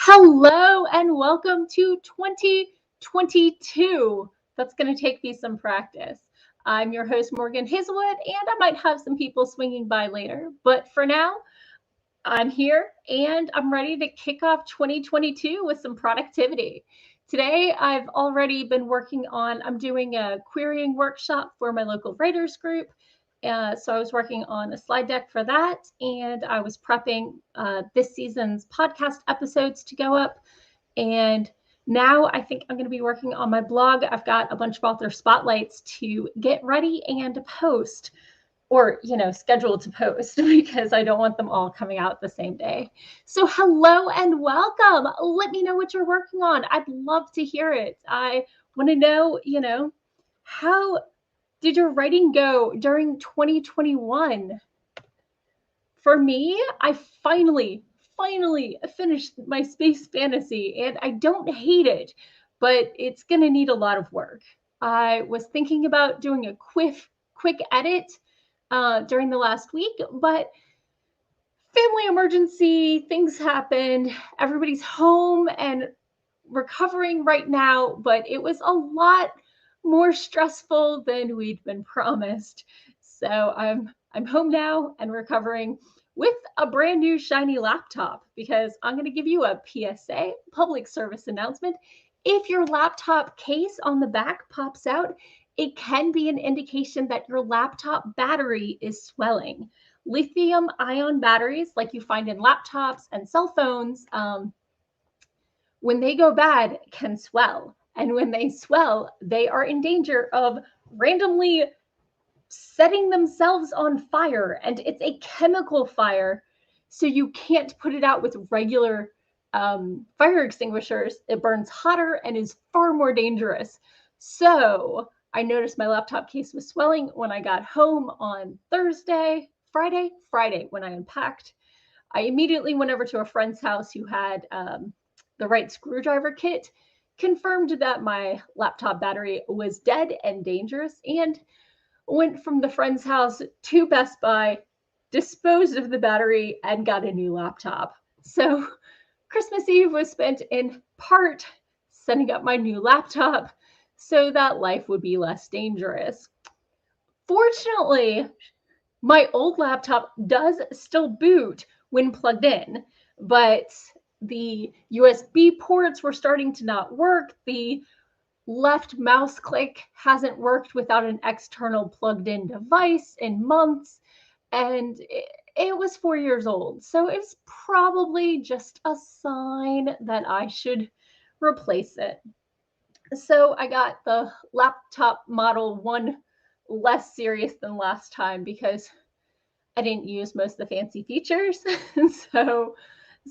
Hello and welcome to 2022. That's going to take me some practice. I'm your host, Morgan Hazelwood, and I might have some people swinging by later. But for now, I'm here and I'm ready to kick off 2022 with some productivity. Today, I've already been working on, I'm doing a querying workshop for my local writers group. So I was working on a slide deck for that, and I was prepping this season's podcast episodes to go up. And now I think I'm going to be working on my blog. I've got a bunch of author spotlights to get ready and post, or scheduled to post, because I don't want them all coming out the same day. So hello and welcome. Let me know what you're working on. I'd love to hear it. I want to know, how did your writing go during 2021? For me, I finally finished my space fantasy, and I don't hate it, but it's going to need a lot of work. I was thinking about doing a quick edit during the last week, but family emergency, things happened. Everybody's home and recovering right now, but it was a lot more stressful than we'd been promised. So I'm home now and recovering with a brand new shiny laptop, because I'm going to give you a PSA, public service announcement. If your laptop case on the back pops out, it can be an indication that your laptop battery is swelling. Lithium ion batteries, like you find in laptops and cell phones, when they go bad, can swell. And when they swell, they are in danger of randomly setting themselves on fire. And it's a chemical fire, so you can't put it out with regular fire extinguishers. It burns hotter and is far more dangerous. So I noticed my laptop case was swelling when I got home on Friday when I unpacked. I immediately went over to a friend's house who had the right screwdriver kit, confirmed that my laptop battery was dead and dangerous, and went from the friend's house to Best Buy, disposed of the battery, and got a new laptop. So Christmas Eve was spent in part setting up my new laptop so that life would be less dangerous. Fortunately, my old laptop does still boot when plugged in, but the USB ports were starting to not work. The left mouse click hasn't worked without an external plugged in device in months, and it was 4 years old. So it's probably just a sign that I should replace it. So I got the laptop model one less serious than last time, because I didn't use most of the fancy features.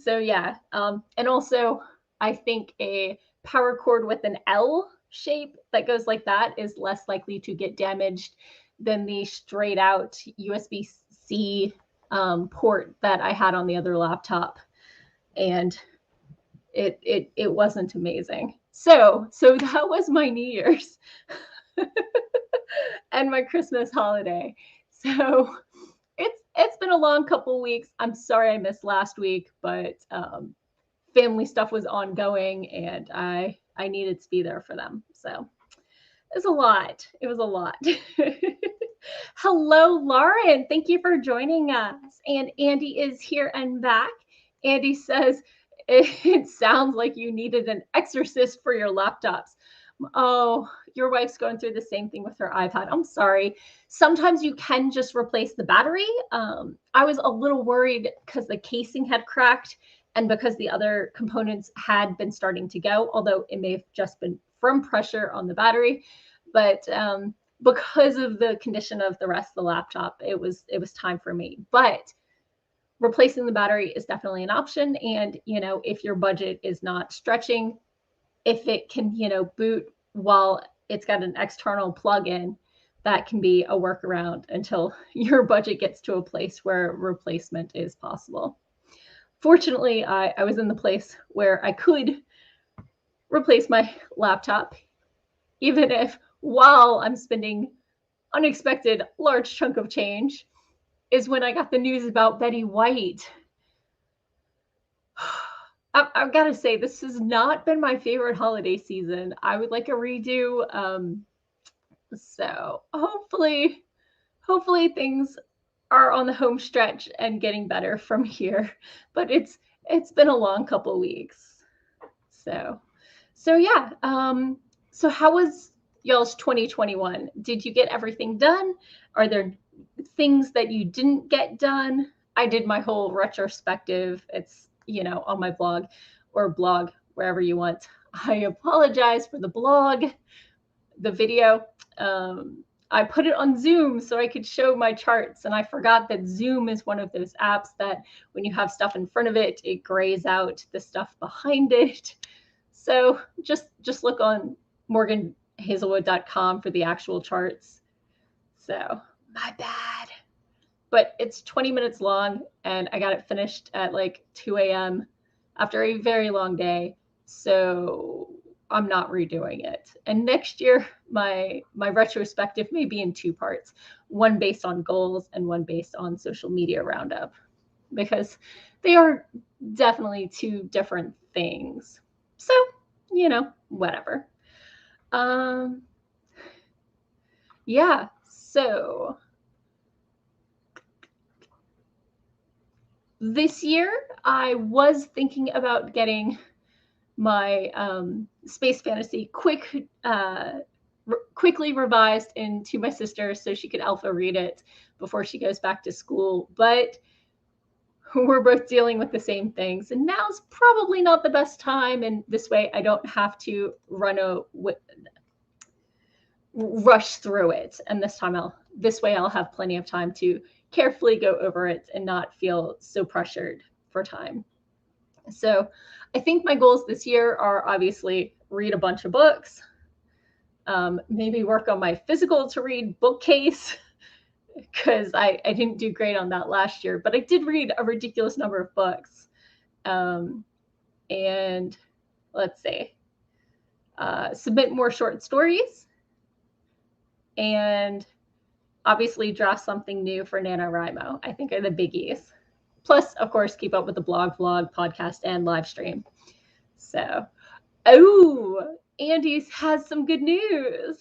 so yeah. And also, I think a power cord with an L shape that goes like that is less likely to get damaged than the straight out USB-C port that I had on the other laptop. And it wasn't amazing. So that was my New Year's and my Christmas holiday. So it's been a long couple weeks. I'm sorry I missed last week, but family stuff was ongoing, and I needed to be there for them. So it was a lot. Hello, Lauren. Thank you for joining us. And Andy is here and back. Andy says, it sounds like you needed an exorcist for your laptops. Oh, your wife's going through the same thing with her iPad. I'm sorry. Sometimes you can just replace the battery. I was a little worried because the casing had cracked and because the other components had been starting to go, although it may have just been from pressure on the battery. But because of the condition of the rest of the laptop, it was time for me. But replacing the battery is definitely an option. And, if your budget is not stretching, if it can, boot while it's got an external plug-in, that can be a workaround until your budget gets to a place where replacement is possible. Fortunately, I was in the place where I could replace my laptop, even if while I'm spending unexpected large chunk of change, is when I got the news about Betty White. I've got to say, this has not been my favorite holiday season. I would like a redo. So hopefully things are on the home stretch and getting better from here. But it's been a long couple weeks. So yeah. So how was y'all's 2021? Did you get everything done? Are there things that you didn't get done? I did my whole retrospective. It's, on my blog or blog, wherever you want. I apologize for the blog, the video. I put it on Zoom so I could show my charts, and I forgot that Zoom is one of those apps that when you have stuff in front of it, it grays out the stuff behind it. So just look on morganhazelwood.com for the actual charts. So my bad. But it's 20 minutes long, and I got it finished at like 2 a.m. after a very long day. So I'm not redoing it. And next year, my retrospective may be in 2 parts, one based on goals and one based on social media roundup, because they are definitely 2 different things. So, whatever. Yeah, so this year I was thinking about getting my space fantasy quickly revised into my sister so she could alpha read it before she goes back to school, but we're both dealing with the same things, and now's probably not the best time, and this way I don't have to rush through it, and this way I'll have plenty of time to carefully go over it and not feel so pressured for time. So I think my goals this year are obviously read a bunch of books, maybe work on my physical to read bookcase, because I didn't do great on that last year, but I did read a ridiculous number of books. And let's see, submit more short stories, and obviously draft something new for NaNoWriMo, I think are the biggies. Plus, of course, keep up with the blog, vlog, podcast, and live stream. So, Andy has some good news.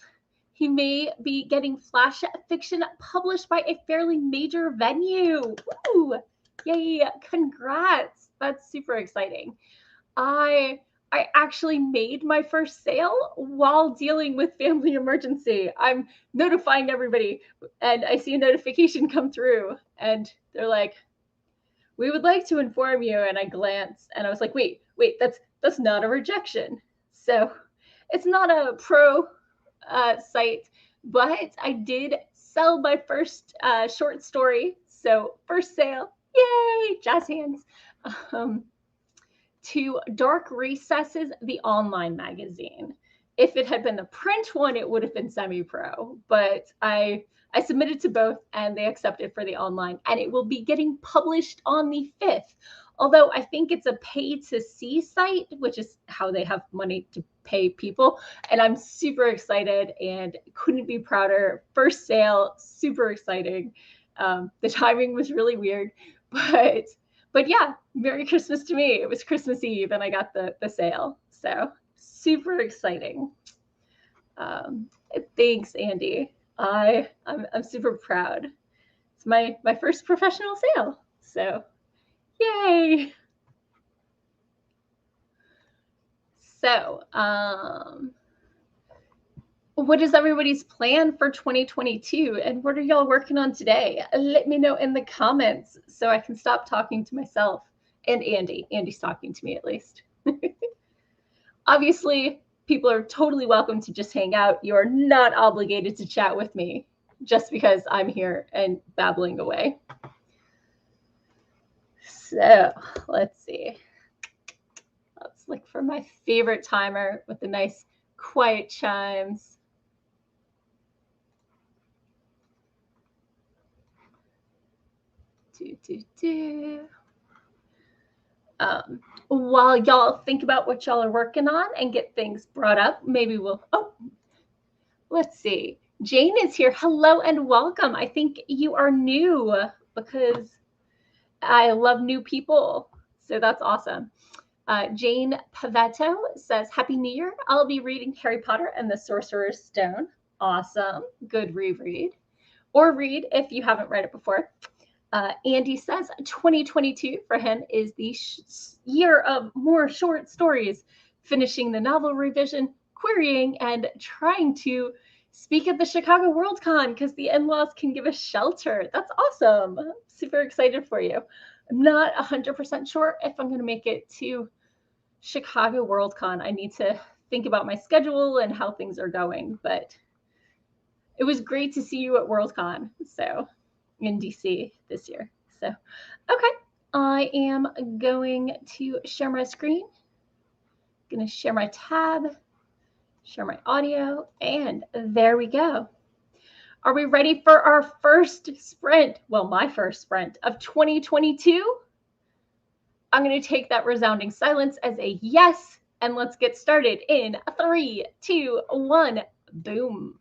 He may be getting flash fiction published by a fairly major venue. Woo! Yay, congrats. That's super exciting. I actually made my first sale while dealing with family emergency. I'm notifying everybody, and I see a notification come through, and they're like, "We would like to inform you." And I glanced, and I was like, wait, that's not a rejection. So it's not a pro site, but I did sell my first short story. So first sale, yay, jazz hands. To Dark Recesses, the online magazine. If it had been the print one, it would have been semi-pro, but I submitted to both, and they accepted for the online, and it will be getting published on the 5th. Although I think it's a pay-to-see site, which is how they have money to pay people, and I'm super excited and couldn't be prouder. First sale, super exciting. The timing was really weird, but yeah, Merry Christmas to me. It was Christmas Eve and I got the sale. So super exciting. Thanks, Andy. I'm super proud. It's my first professional sale. So yay. So what is everybody's plan for 2022, and what are y'all working on today? Let me know in the comments so I can stop talking to myself and Andy. Andy's talking to me at least. Obviously, people are totally welcome to just hang out. You are not obligated to chat with me just because I'm here and babbling away. So let's see. Let's look for my favorite timer with the nice quiet chimes. While y'all think about what y'all are working on and get things brought up, maybe let's see. Jane is here. Hello and welcome. I think you are new because I love new people. So that's awesome. Jane Pavetto says, Happy New Year. I'll be reading Harry Potter and the Sorcerer's Stone. Awesome. Good reread. Or read if you haven't read it before. Andy says 2022 for him is the year of more short stories, finishing the novel revision, querying, and trying to speak at the Chicago World Con because the in-laws can give us shelter. That's awesome. I'm super excited for you. I'm not 100% sure if I'm going to make it to Chicago World Con. I need to think about my schedule and how things are going, but it was great to see you at Worldcon, so in DC this year. So, okay, I am going to share my screen. I'm going to share my tab, share my audio, and there we go. Are we ready for our first sprint? Well, my first sprint of 2022. I'm going to take that resounding silence as a yes, and let's get started in 3, 2, 1, boom.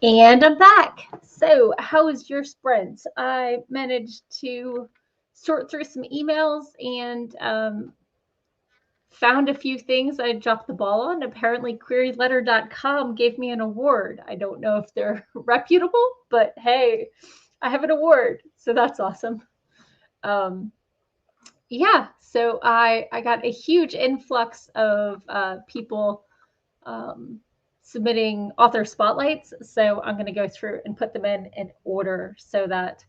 And I'm back. So, how was your sprint? I managed to sort through some emails and found a few things I dropped the ball on. Apparently, queryletter.com gave me an award. I don't know if they're reputable, but hey, I have an award. So that's awesome. Yeah, so I got a huge influx of people submitting author spotlights. So I'm going to go through and put them in order so that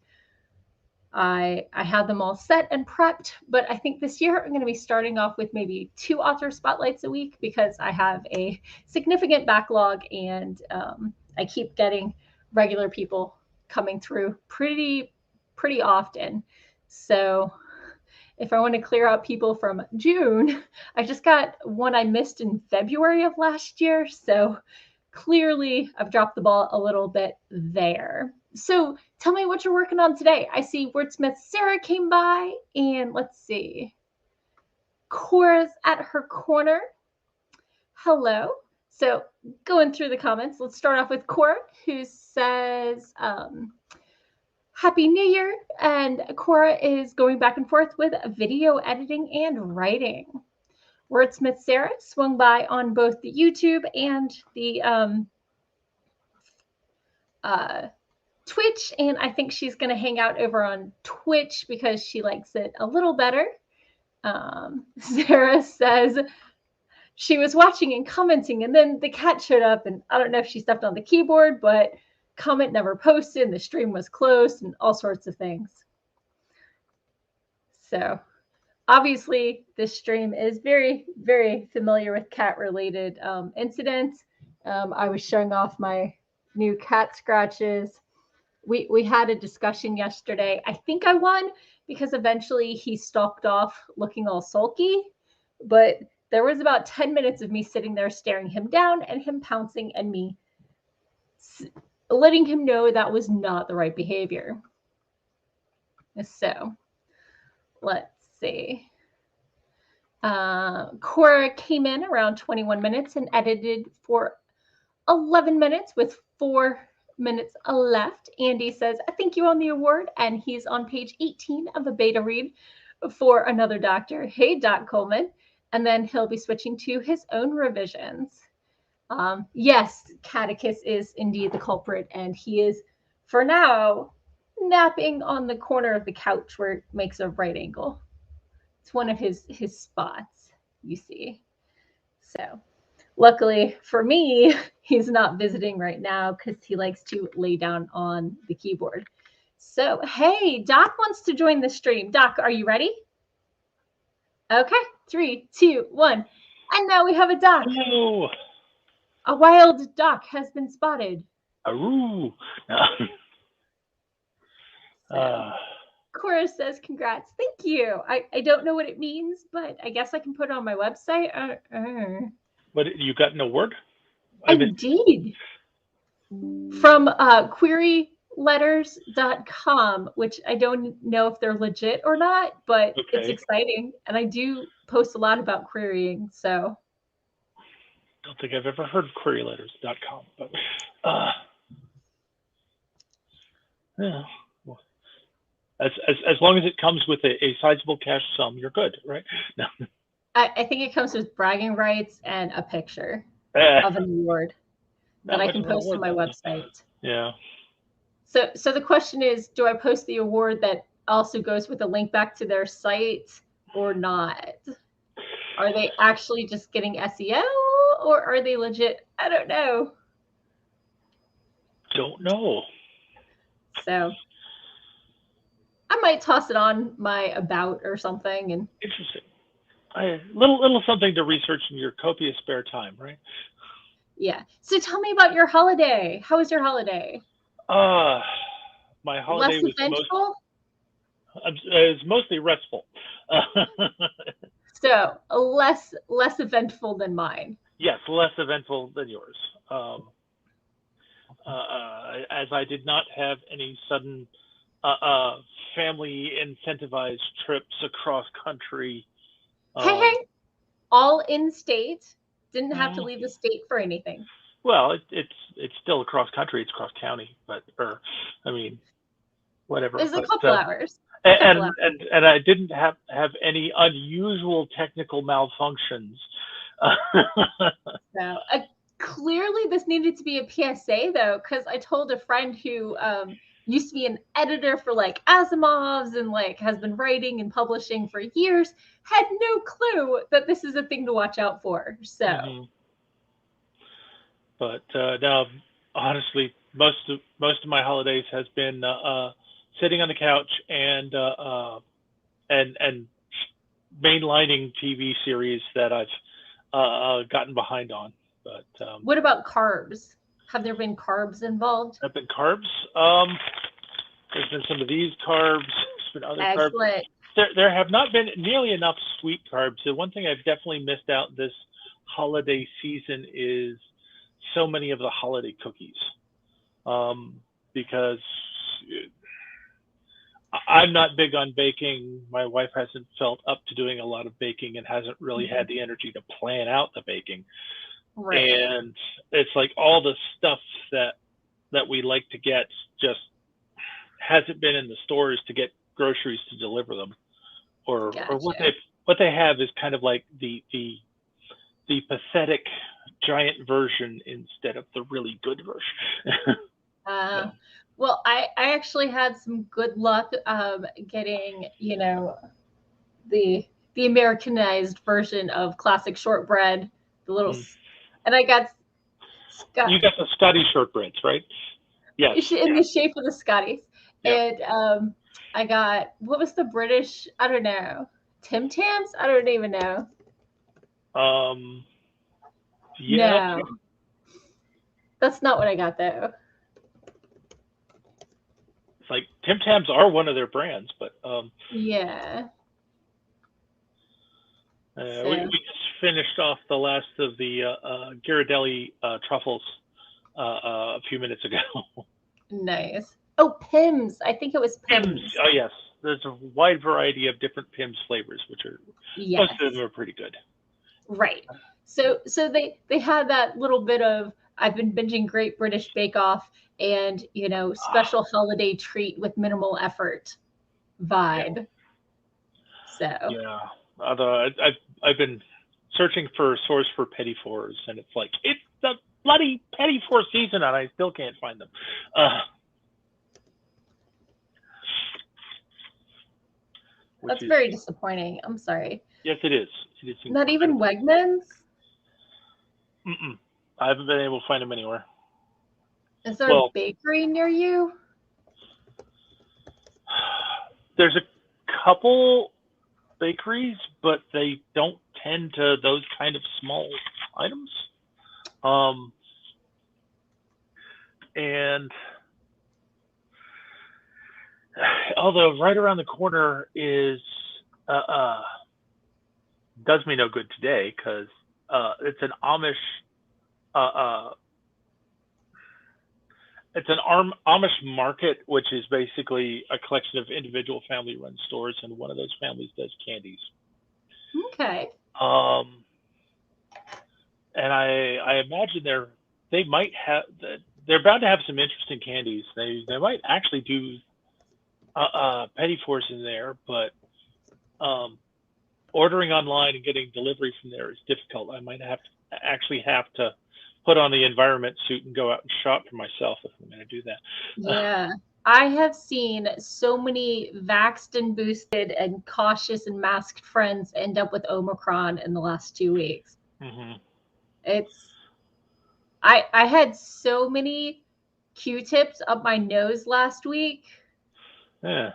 I have them all set and prepped. But I think this year I'm going to be starting off with maybe 2 author spotlights a week because I have a significant backlog and I keep getting regular people coming through pretty often. So if I want to clear out people from June, I just got one I missed in February of last year. So clearly I've dropped the ball a little bit there. So tell me what you're working on today. I see wordsmith Sarah came by, and let's see. Cora's at her corner. Hello. So going through the comments, let's start off with Cora, who says, Happy New Year. And Cora is going back and forth with video editing and writing. Wordsmith Sarah swung by on both the YouTube and the Twitch, and I think she's going to hang out over on Twitch because she likes it a little better. Sarah says she was watching and commenting, and then the cat showed up, and I don't know if she stepped on the keyboard, but comment never posted, and the stream was closed, and all sorts of things. So obviously, this stream is very, very familiar with cat-related incidents. I was showing off my new cat scratches. We had a discussion yesterday. I think I won because eventually he stalked off looking all sulky, but there was about 10 minutes of me sitting there staring him down and him pouncing and me letting him know that was not the right behavior. So let's see. Cora came in around 21 minutes and edited for 11 minutes with 4 minutes left. Andy says, I think you won the award, and he's on page 18 of a beta read for another doctor. Hey, Doc Coleman. And then he'll be switching to his own revisions. Yes, Catechus is indeed the culprit, and he is, for now, napping on the corner of the couch where it makes a right angle. It's one of his spots, you see. So luckily for me, he's not visiting right now because he likes to lay down on the keyboard. So, hey, Doc wants to join the stream. Doc, are you ready? Okay, 3, 2, 1. And now we have a Doc. Hello. A wild Doc has been spotted. Aroo. Cora says, congrats. Thank you. I don't know what it means, but I guess I can put it on my website. But you got an award? I did. From queryletters.com, which I don't know if they're legit or not, but okay. It's exciting. And I do post a lot about querying, so. Don't think I've ever heard of queryletters.com, but yeah. Well, as long as it comes with a sizable cash sum, you're good, right? No. I think it comes with bragging rights and a picture of an award that I can post on my website. Yeah. So the question is, do I post the award that also goes with a link back to their site or not? Are they actually just getting SEO or are they legit? I don't know. Don't know. So I might toss it on my about or something. And interesting. Little something to research in your copious spare time, right? Yeah. So tell me about your holiday. How was your holiday? My holiday was eventful? It was mostly restful. So less eventful than mine. Yes, less eventful than yours. As I did not have any sudden family incentivized trips across country. Hey, all in state. Didn't have to leave the state for anything. Well, it's still across country. It's cross county, but I mean, whatever. It's a But couple hours. and I didn't have any unusual technical malfunctions. So clearly this needed to be a PSA though, because I told a friend who used to be an editor for like Asimov's and like has been writing and publishing for years, had no clue that this is a thing to watch out for. So. Mm-hmm. But now, honestly, most of my holidays has been sitting on the couch and mainlining TV series that I've gotten behind on. But what about carbs? Have there been carbs involved? Have been carbs. There's been some of these carbs. There's been other Excellent. carbs. There have not been nearly enough sweet carbs. The one thing I've definitely missed out this holiday season is so many of the holiday cookies, because I'm not big on baking. My wife hasn't felt up to doing a lot of baking and hasn't really had the energy to plan out the baking. Right. And it's like all the stuff that we like to get just hasn't been in the stores to get groceries to deliver them, or what they have is kind of like the pathetic giant version instead of the really good version. So. Well, I actually had some good luck getting, the Americanized version of classic shortbread, the little, and I got. You got the Scotty shortbreads, right? Yes. In the shape of the Scotties. Yeah. And I got, what was the British? I don't know. Tim Tams? I don't even know. Yeah. No. That's not what I got though. It's like Tim Tams are one of their brands, but yeah. We just finished off the last of the Ghirardelli truffles a few minutes ago. Nice. Oh, Pims. I think it was Pims. Oh, yes. There's a wide variety of different Pims flavors, which are most of them are pretty good. Right. So they had that little bit of I've been binging Great British Bake Off and special holiday treat with minimal effort vibe. Yeah. So yeah, although I've been searching for a source for petit fours, and it's like it's the bloody petit four season, and I still can't find them. That's very disappointing. I'm sorry. Yes, it is. It is not even Wegmans? I haven't been able to find them anywhere. Is there a bakery near you? There's a couple bakeries, but they don't tend to those kind of small items. And although right around the corner is does me no good today because it's an Amish Amish market, which is basically a collection of individual family-run stores, and one of those families does candies. Okay. And I imagine they might have they're bound to have some interesting candies. They might actually do petit fours in there, but ordering online and getting delivery from there is difficult. I might have to put on the environment suit and go out and shop for myself if I'm going to do that. Yeah. I have seen so many vaxxed and boosted and cautious and masked friends end up with Omicron in the last 2 weeks. Mm-hmm. I had so many Q-tips up my nose last week. Yeah.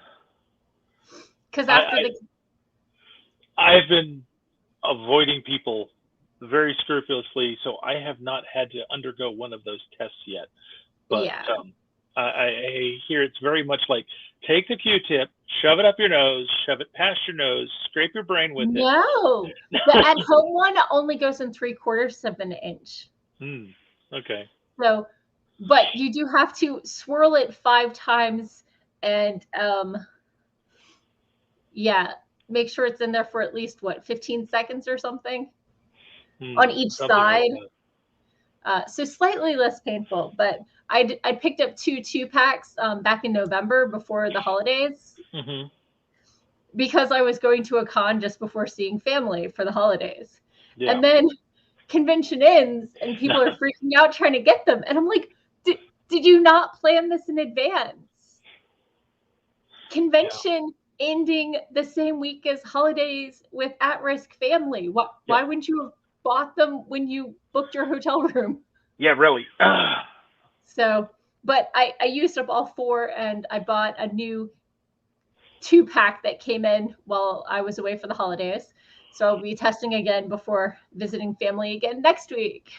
Because I've been avoiding people very scrupulously, so I have not had to undergo one of those tests yet. But yeah. I hear it's very much like take the Q-tip, shove it up your nose, shove it past your nose, scrape your brain with it. No, the at-home one only goes in 3/4 of an inch. Okay. So, but you do have to swirl it 5 times and make sure it's in there for at least 15 seconds or something on each side. So slightly less painful, but I picked up two packs back in November before the holidays because I was going to a con just before seeing family for the holidays. Yeah. And then convention ends and people are freaking out trying to get them. And I'm like, did you not plan this in advance? Convention ending the same week as holidays with at-risk family. Why wouldn't you have bought them when you booked your hotel room? Yeah, really. So, but I used up all 4 and I bought a new 2-pack that came in while I was away for the holidays. So I'll be testing again before visiting family again next week.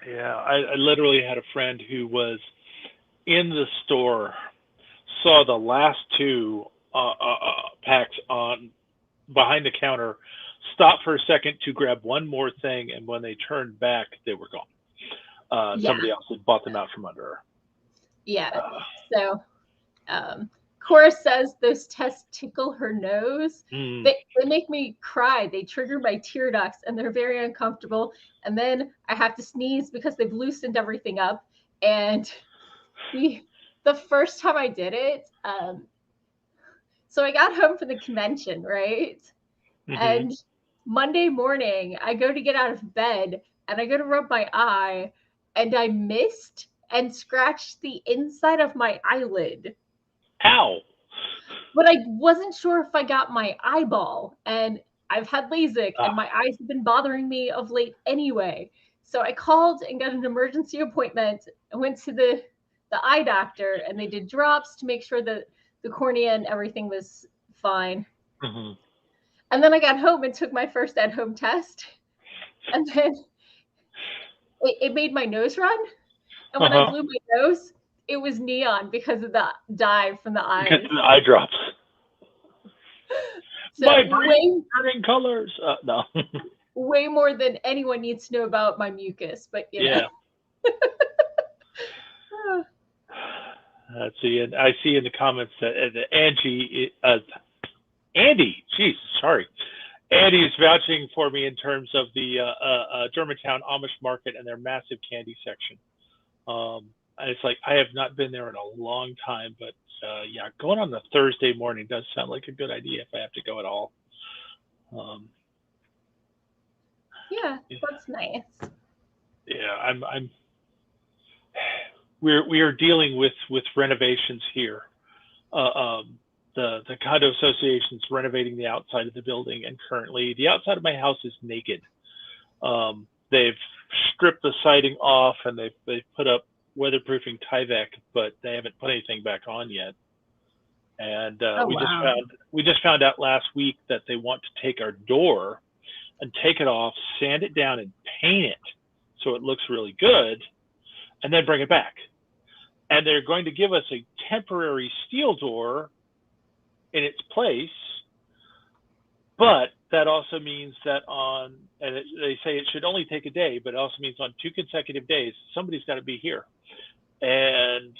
Yeah, I literally had a friend who was in the store, saw the last 2 packs on behind the counter, stopped for a second to grab one more thing, and when they turned back, they were gone. Somebody else had bought them out from under her. Yeah. So Cora says those tests tickle her nose. They make me cry. They trigger my tear ducts and they're very uncomfortable. And then I have to sneeze because they've loosened everything up. And the first time I did it, so I got home from the convention, right? And Monday morning, I go to get out of bed and I go to rub my eye and I missed and scratched the inside of my eyelid. Ow. But I wasn't sure if I got my eyeball, and I've had LASIK and my eyes have been bothering me of late anyway. So I called and got an emergency appointment. I went to the eye doctor and they did drops to make sure that the cornea and everything was fine. And then I got home and took my first at-home test. And then it made my nose run. And when I blew my nose, it was neon because of the dye from the eyes. Because of the eye drops. So my brain turning colors. No. Way more than anyone needs to know about my mucus, but you know. Let's see, and I see in the comments that Andy, geez, sorry. Andy is vouching for me in terms of the Germantown Amish market and their massive candy section. And it's like, I have not been there in a long time, but yeah, going on the Thursday morning does sound like a good idea if I have to go at all. Yeah, that's nice. Yeah, we are dealing with renovations here. The condo association's renovating the outside of the building, and currently the outside of my house is naked. They've stripped the siding off and they've put up weatherproofing Tyvek, but they haven't put anything back on yet. And we just found out last week that they want to take our door and take it off, sand it down, and paint it so it looks really good, and then bring it back. And they're going to give us a temporary steel door in its place, but that also means that they say it should only take a day, but it also means on 2 consecutive days, somebody's got to be here. And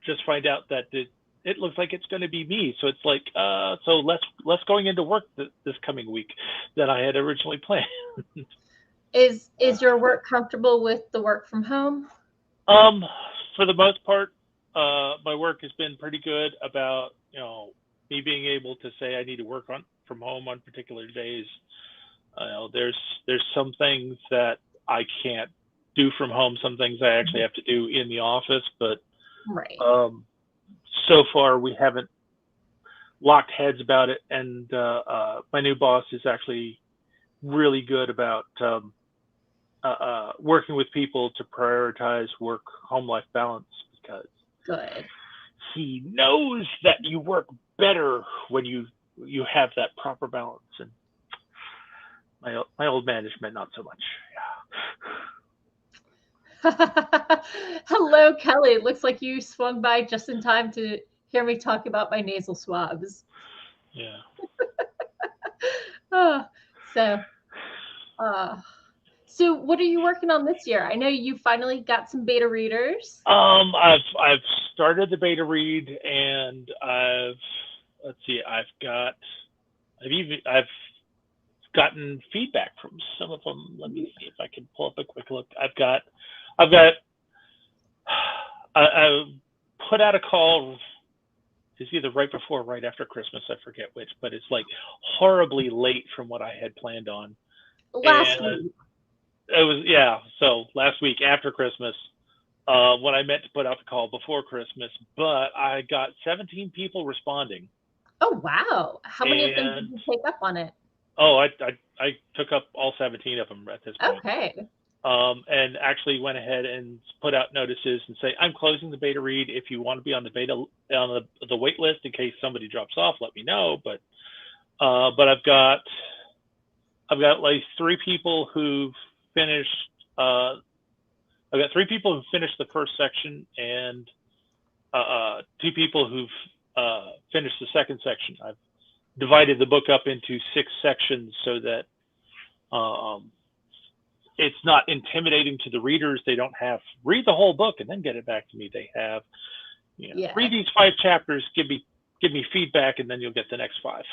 just find out that it looks like it's going to be me. So it's like, so less going into work this coming week than I had originally planned. Is your work comfortable with the work from home? For the most part, my work has been pretty good about, me being able to say I need to work from home on particular days. There's some things that I can't do from home. Some things I actually have to do in the office, but so far we haven't locked heads about it. And my new boss is actually really good about working with people to prioritize work-home life balance, because he knows that you work better when you have that proper balance. And my old management, not so much. Hello, Kelly. It looks like you swung by just in time to hear me talk about my nasal swabs. Yeah. So what are you working on this year? I know you finally got some beta readers. I've started the beta read, and I've got gotten feedback from some of them. Let me see if I can pull up a quick look. I put out a call. It's either right before or right after Christmas. I forget which, but it's like horribly late from what I had planned on. Last week. It was, yeah. So last week after Christmas, when I meant to put out the call before Christmas, but I got 17 people responding. Oh, wow. How many of them did you take up on it? Oh, I took up all 17 of them at this point. Okay. And actually went ahead and put out notices and say, I'm closing the beta read. If you want to be on the beta, on the wait list in case somebody drops off, let me know. But I've got like 3 people who've finished. I've got 3 people who've finished the first section and 2 people who've finished the second section. I've divided the book up into 6 sections so that it's not intimidating to the readers. They don't have read the whole book and then get it back to me. They have, read these 5 chapters, give me feedback, and then you'll get the next 5.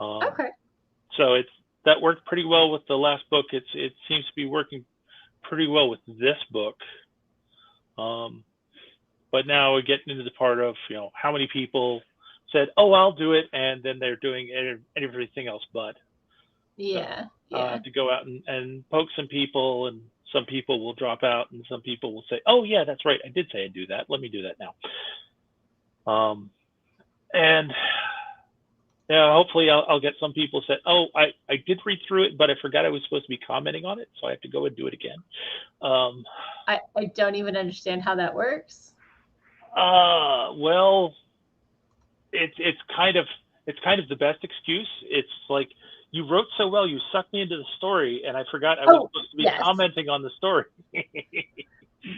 Okay. So that worked pretty well with the last book. It seems to be working pretty well with this book. But now we're getting into the part of, how many people said, oh, I'll do it, and then they're doing everything else but. Yeah. So, I have to go out and poke some people, and some people will drop out, and some people will say, oh, yeah, that's right. I did say I'd do that. Let me do that now. And hopefully I'll get some people say, oh, I did read through it, but I forgot I was supposed to be commenting on it, so I have to go and do it again. I don't even understand how that works. Well, it's kind of the best excuse. It's like, you wrote so well, you sucked me into the story, and I forgot I was supposed to be commenting on the story.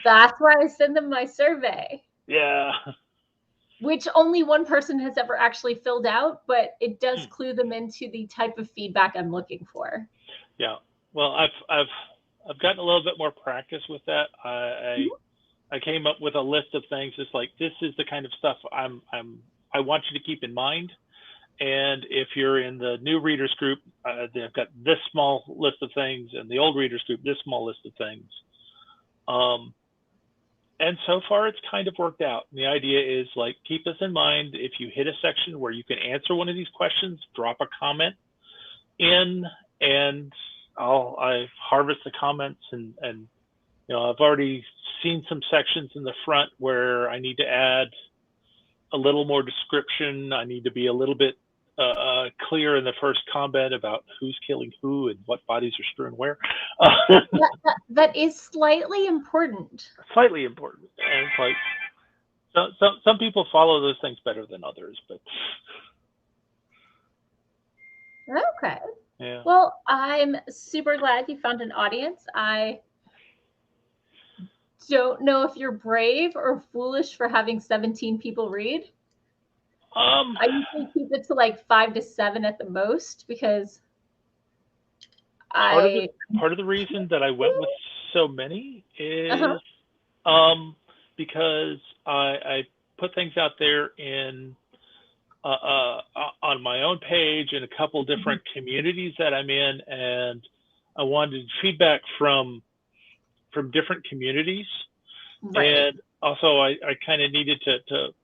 That's why I send them my survey. Yeah. Which only one person has ever actually filled out, but it does clue them into the type of feedback I'm looking for. Yeah. Well, I've gotten a little bit more practice with that. I came up with a list of things. It's like, this is the kind of stuff I want you to keep in mind. And if you're in the new readers group, they've got this small list of things, and the old readers group, this small list of things. And so far, it's kind of worked out. And the idea is, like, keep this in mind. If you hit a section where you can answer one of these questions, drop a comment in, and I harvest the comments. And I've already seen some sections in the front where I need to add a little more description. I need to be a little bit clear in the first comment about who's killing who and what bodies are strewn where. That is slightly important. Slightly important. And it's like, some people follow those things better than others, but. Okay. Yeah. Well, I'm super glad you found an audience. I don't know if you're brave or foolish for having 17 people read. I usually keep it to like 5 to 7 at the most, because part of the reason that I went with so many is because I put things out there in on my own page in a couple different communities that I'm in, and I wanted feedback from different communities. Right. And also I kind of needed to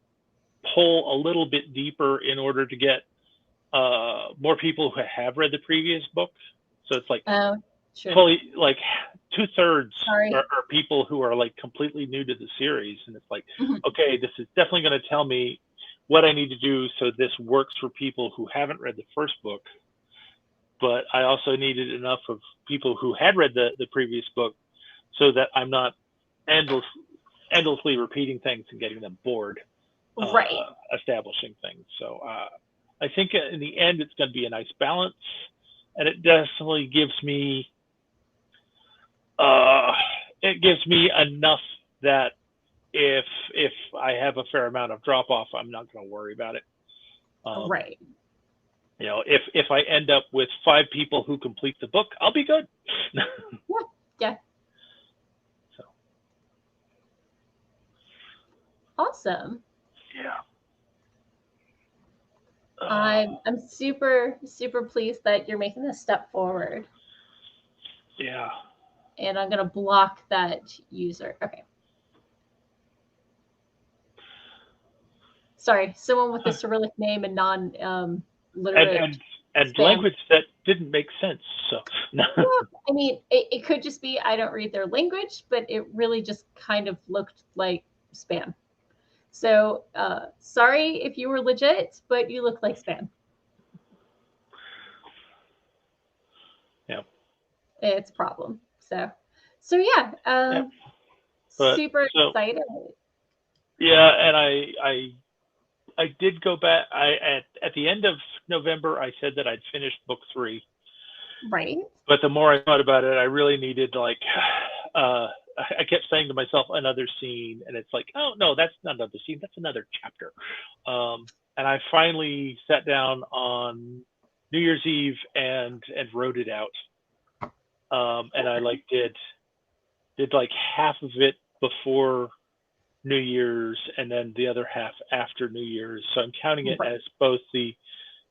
pull a little bit deeper in order to get more people who have read the previous book. So it's like fully, like 2/3 are people who are like completely new to the series. And it's like, okay, this is definitely going to tell me what I need to do so this works for people who haven't read the first book. But I also needed enough of people who had read the previous book so that I'm not endlessly repeating things and getting them bored. Establishing things. So I think in the end it's going to be a nice balance, and it definitely gives me enough that if I have a fair amount of drop off, I'm not going to worry about it. If I end up with 5 people who complete the book, I'll be good. Yeah. So awesome. Yeah. I'm super, super pleased that you're making this step forward. Yeah. And I'm going to block that user. Okay. Sorry, someone with a Cyrillic name and non-literate and language that didn't make sense. So yeah, I mean, it could just be I don't read their language, but it really just kind of looked like spam. So sorry if you were legit, but you look like spam. Yeah, it's a problem. So yeah, yeah. super excited. Yeah, and I did go back. At the end of November, I said that I'd finished book 3. Right. But the more I thought about it, I really needed I kept saying to myself another scene, and it's like, oh no, that's not another scene, that's another chapter. And I finally sat down on New Year's Eve and wrote it out. And I did like half of it before New Year's and then the other half after New Year's. So I'm counting it as both the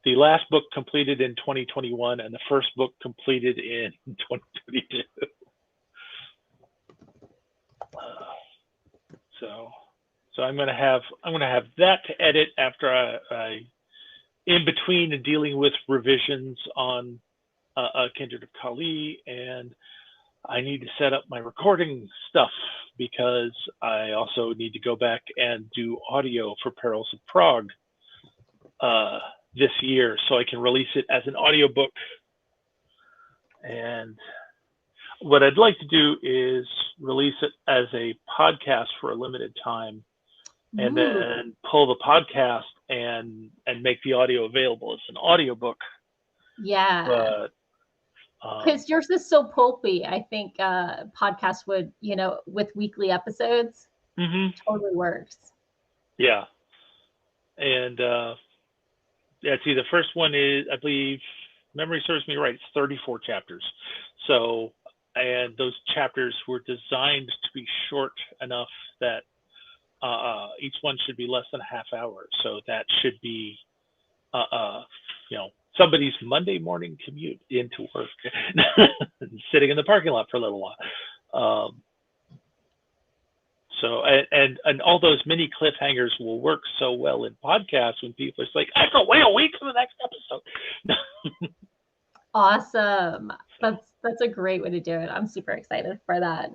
last book completed in 2021 and the first book completed in 2022. So I'm gonna have that to edit after I in between and dealing with revisions on Kindred of Kali, and I need to set up my recording stuff because I also need to go back and do audio for Perils of Prague this year, so I can release it as an audiobook. And what I'd like to do is release it as a podcast for a limited time, and then pull the podcast and make the audio available as an audiobook. Yeah. But because yours is so pulpy, I think podcast would, with weekly episodes, totally works. Yeah. And see, the first one is, I believe, memory serves me right, it's 34 chapters. So, and those chapters were designed to be short enough that each one should be less than a half hour. So that should be, somebody's Monday morning commute into work, sitting in the parking lot for a little while. So, and all those mini cliffhangers will work so well in podcasts when people are like, I have to wait a week for the next episode. Awesome. That's a great way to do it. I'm super excited for that.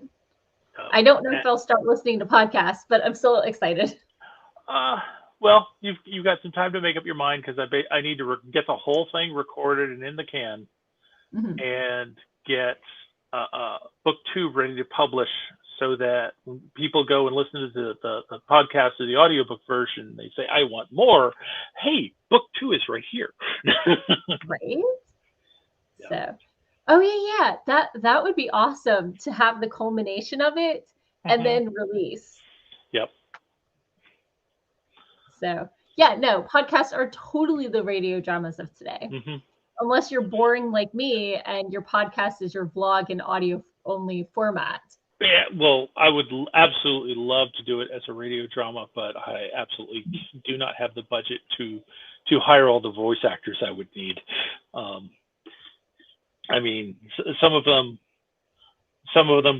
I don't know if I'll start listening to podcasts, but I'm still excited. Well, you've got some time to make up your mind, because I need to get the whole thing recorded and in the can, and get book 2 ready to publish, so that when people go and listen to the podcast or the audiobook version, they say, I want more. Hey, book 2 is right here. Right. Yeah. So, that would be awesome to have the culmination of it and then release. Yep. So, podcasts are totally the radio dramas of today. Unless you're boring like me and your podcast is your vlog in audio only format. Yeah, well, I would absolutely love to do it as a radio drama, but I absolutely do not have the budget to hire all the voice actors I would need. I mean, some of them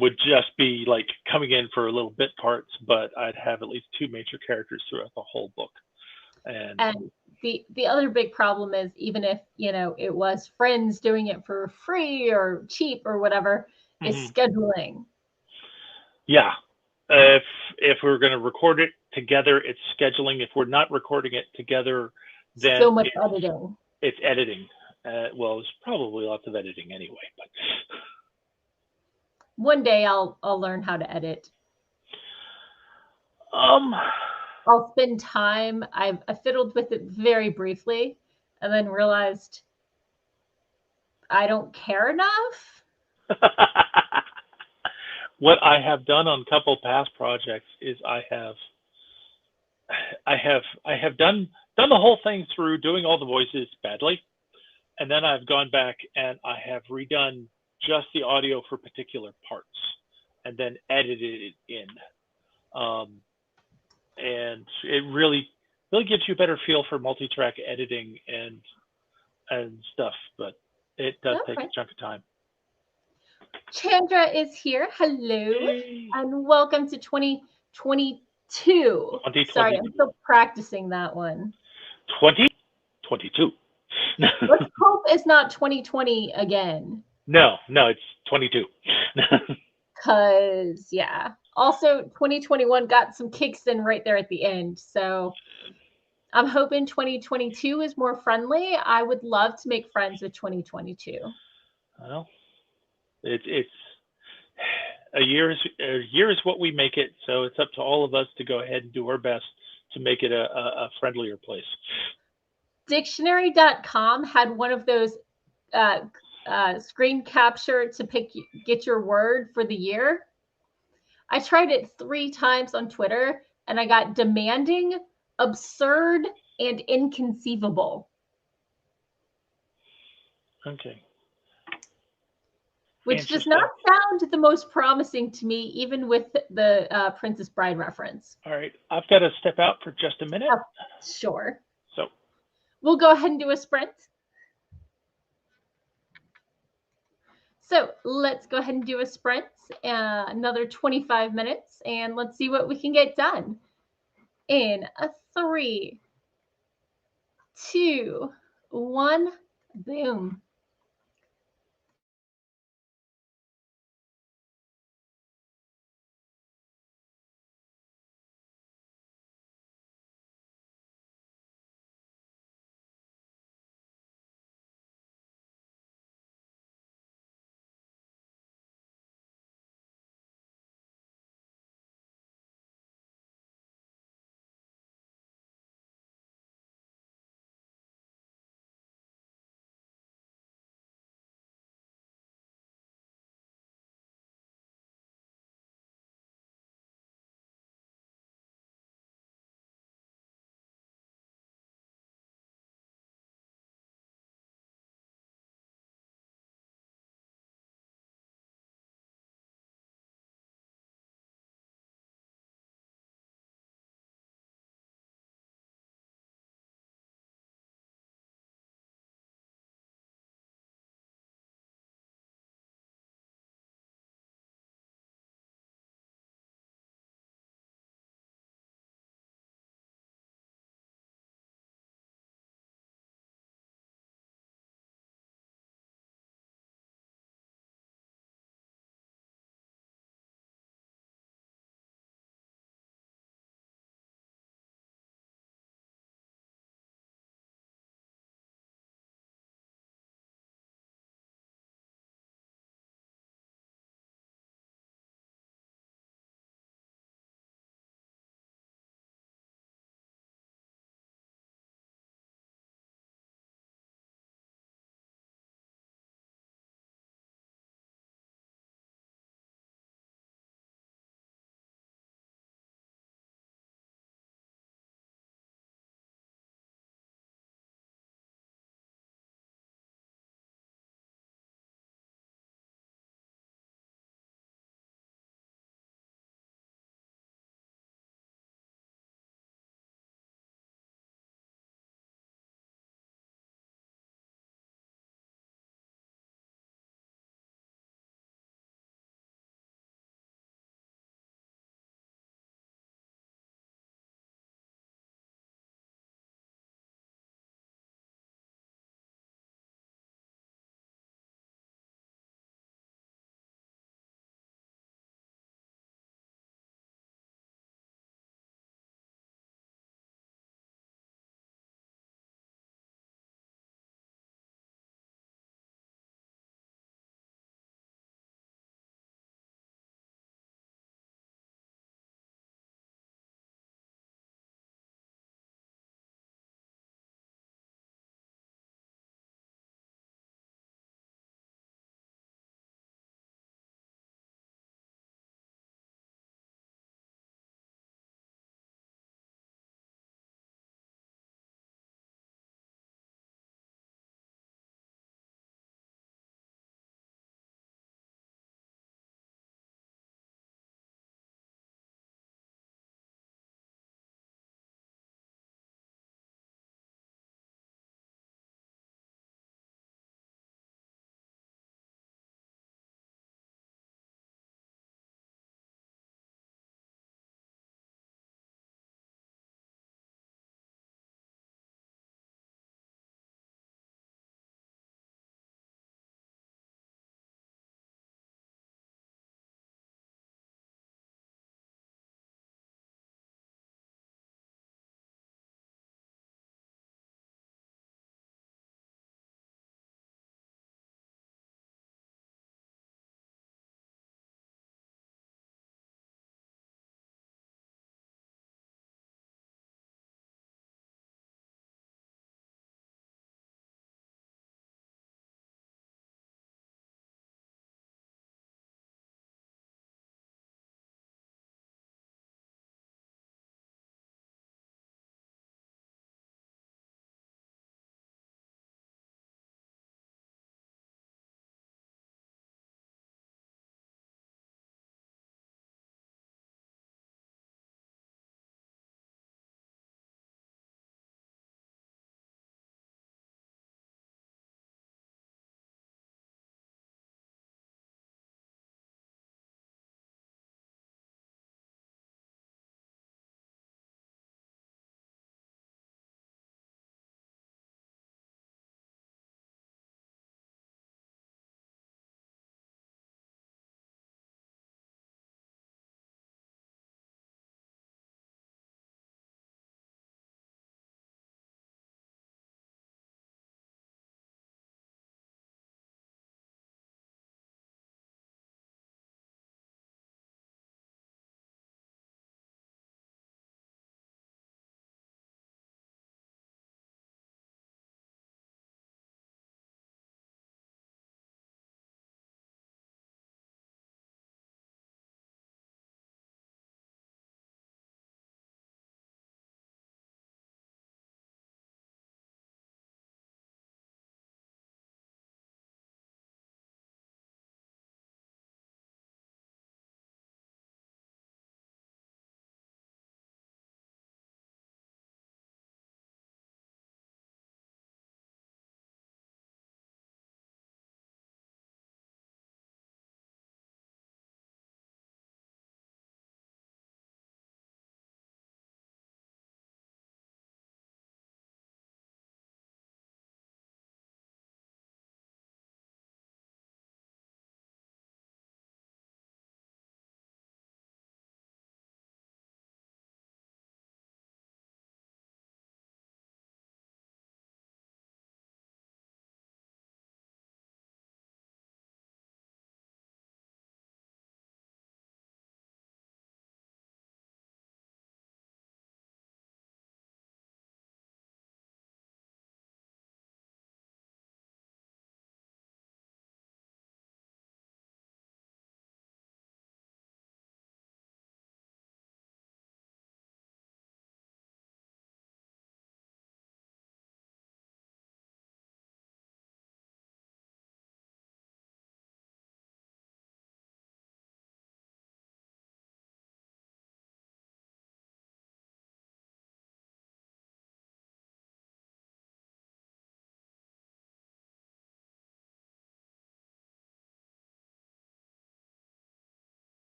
would just be like coming in for little bit parts, but I'd have at least 2 major characters throughout the whole book. And the other big problem is, even if, it was friends doing it for free or cheap or whatever, is scheduling. Yeah. If we're going to record it together, it's scheduling. If we're not recording it together, then so much editing. It's editing. Well, there's probably lots of editing anyway, but one day I'll learn how to edit. I'll spend time. I fiddled with it very briefly, and then realized I don't care enough. What I have done on a couple past projects is I have done the whole thing through doing all the voices badly, and then I've gone back and I have redone just the audio for particular parts, and then edited it in. And it really really gives you a better feel for multi-track editing and stuff, but it does take a chunk of time. Chandra is here. Hello, and welcome to 2022. Sorry, I'm still practicing that one. 2022. Let's hope it's not 2020 again. No, it's 22. Because, yeah. Also, 2021 got some kicks in right there at the end. So I'm hoping 2022 is more friendly. I would love to make friends with 2022. Well, it's a year is what we make it. So it's up to all of us to go ahead and do our best to make it a friendlier place. Dictionary.com had one of those screen capture to get your word for the year. I tried it 3 times on Twitter and I got demanding, absurd, and inconceivable. Okay. Which does not sound the most promising to me, even with the Princess Bride reference. All right. I've got to step out for just a minute. Oh, sure. So we'll go ahead and do a sprint. So let's go ahead and do a sprint, another 25 minutes, and let's see what we can get done in a 3, 2, 1, boom.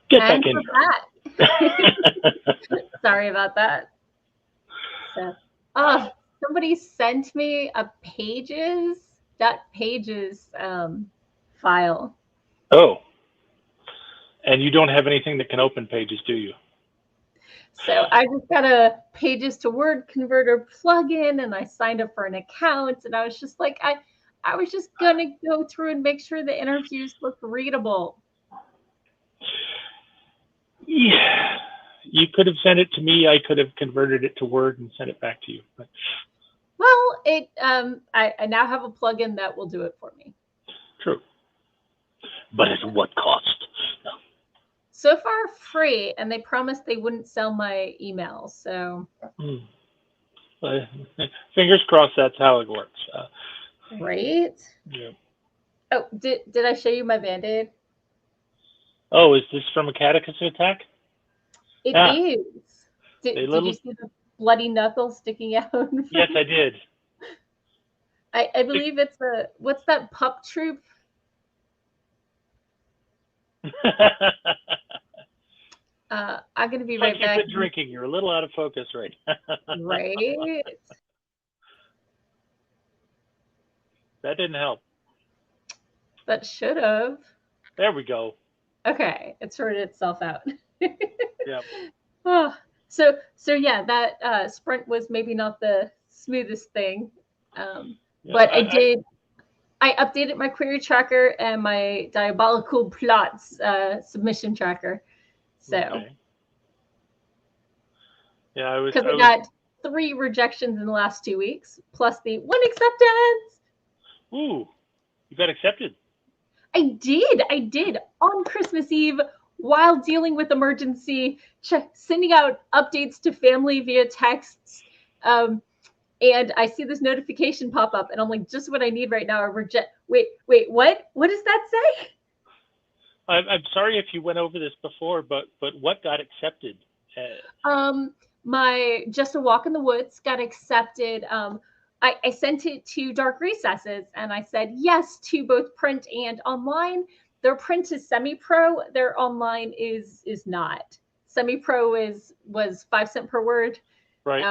Get back in here. Sorry about that. So, somebody sent me a pages file. Oh. And you don't have anything that can open Pages, do you? So I just got a Pages to Word converter plugin, and I signed up for an account, and I was just like, I was just gonna go through and make sure the interviews look readable. Yeah, you could have sent it to me. I could have converted it to Word and sent it back to you. But... Well, I now have a plugin that will do it for me. True. But at what cost? No. So far, free, and they promised they wouldn't sell my email. So, fingers crossed. That's how it works. Right. Yeah. Oh, did I show you my Band-Aid? Oh, is this from a catechism attack? It is. Did you see the bloody knuckle sticking out? Yes, I did. I believe it's what's that pup troop? I'm going to be right back. You've been drinking. You're a little out of focus, right? Right. That didn't help. That should have. There we go. Okay, it sorted itself out. Yeah. Oh, so yeah, that sprint was maybe not the smoothest thing, but I updated my query tracker and my diabolical plots submission tracker. So, okay. Yeah, because I got 3 rejections in the last 2 weeks, plus the 1 acceptance. Ooh, you got accepted. I did on Christmas Eve while dealing with emergency, sending out updates to family via texts. And I see this notification pop up, and I'm like, just what I need right now. Wait, what? What does that say? I'm sorry if you went over this before, but what got accepted? My Just a Walk in the Woods got accepted. I sent it to Dark Recesses, and I said yes to both print and online. Their print is semi-pro. Their online is not. Semi-pro was 5 cents per word. Right.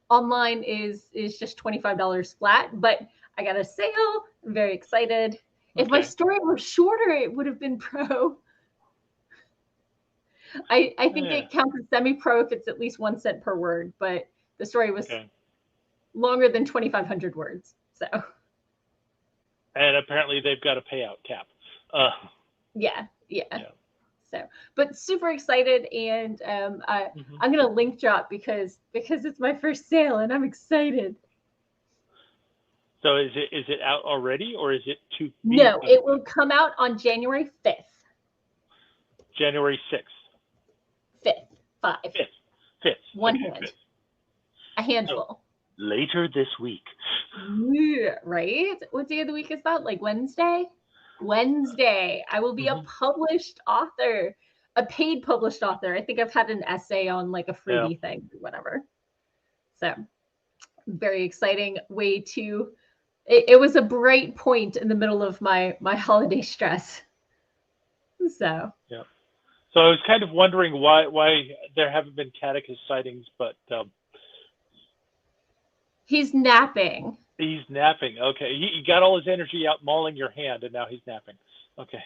Online is just $25 flat. But I got a sale. I'm very excited. Okay. If my story were shorter, it would have been pro. I think it counts as semi-pro if it's at least 1 cent per word, but the story was longer than 2,500 words. So. And apparently they've got a payout cap. Yeah. So, but super excited, and I'm gonna link drop because it's my first sale, and I'm excited. So is it out already, or is it to? No, it will come out on January 5th. January 6th. 5th. 5. 5th. One hand. 5th. A handful. So later this week. Yeah, right? What day of the week is that? Like Wednesday? Wednesday. I will be a published author, a paid published author. I think I've had an essay on like a freebie thing or whatever. So very exciting way to. It was a bright point in the middle of my holiday stress. So. Yeah. So I was kind of wondering why there haven't been catechist sightings, but he's napping. He's napping. Okay, he got all his energy out mauling your hand, and now he's napping. Okay.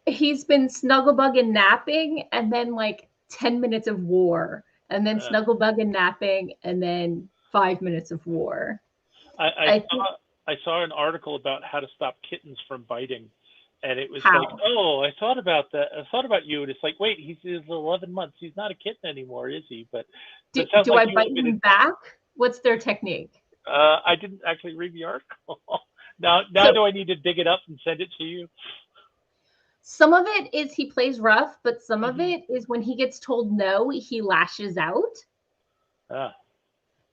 He's been snugglebug and napping, and then like 10 minutes of war, and then snugglebug and napping, and then 5 minutes of war. I saw an article about how to stop kittens from biting, and it was like, oh, I thought about that. I thought about you, and it's like, wait, he's 11 months. He's not a kitten anymore, is he? But do I bite him back? What's their technique? I didn't actually read the article. Now do I need to dig it up and send it to you? Some of it is he plays rough, but some of it is when he gets told no, he lashes out.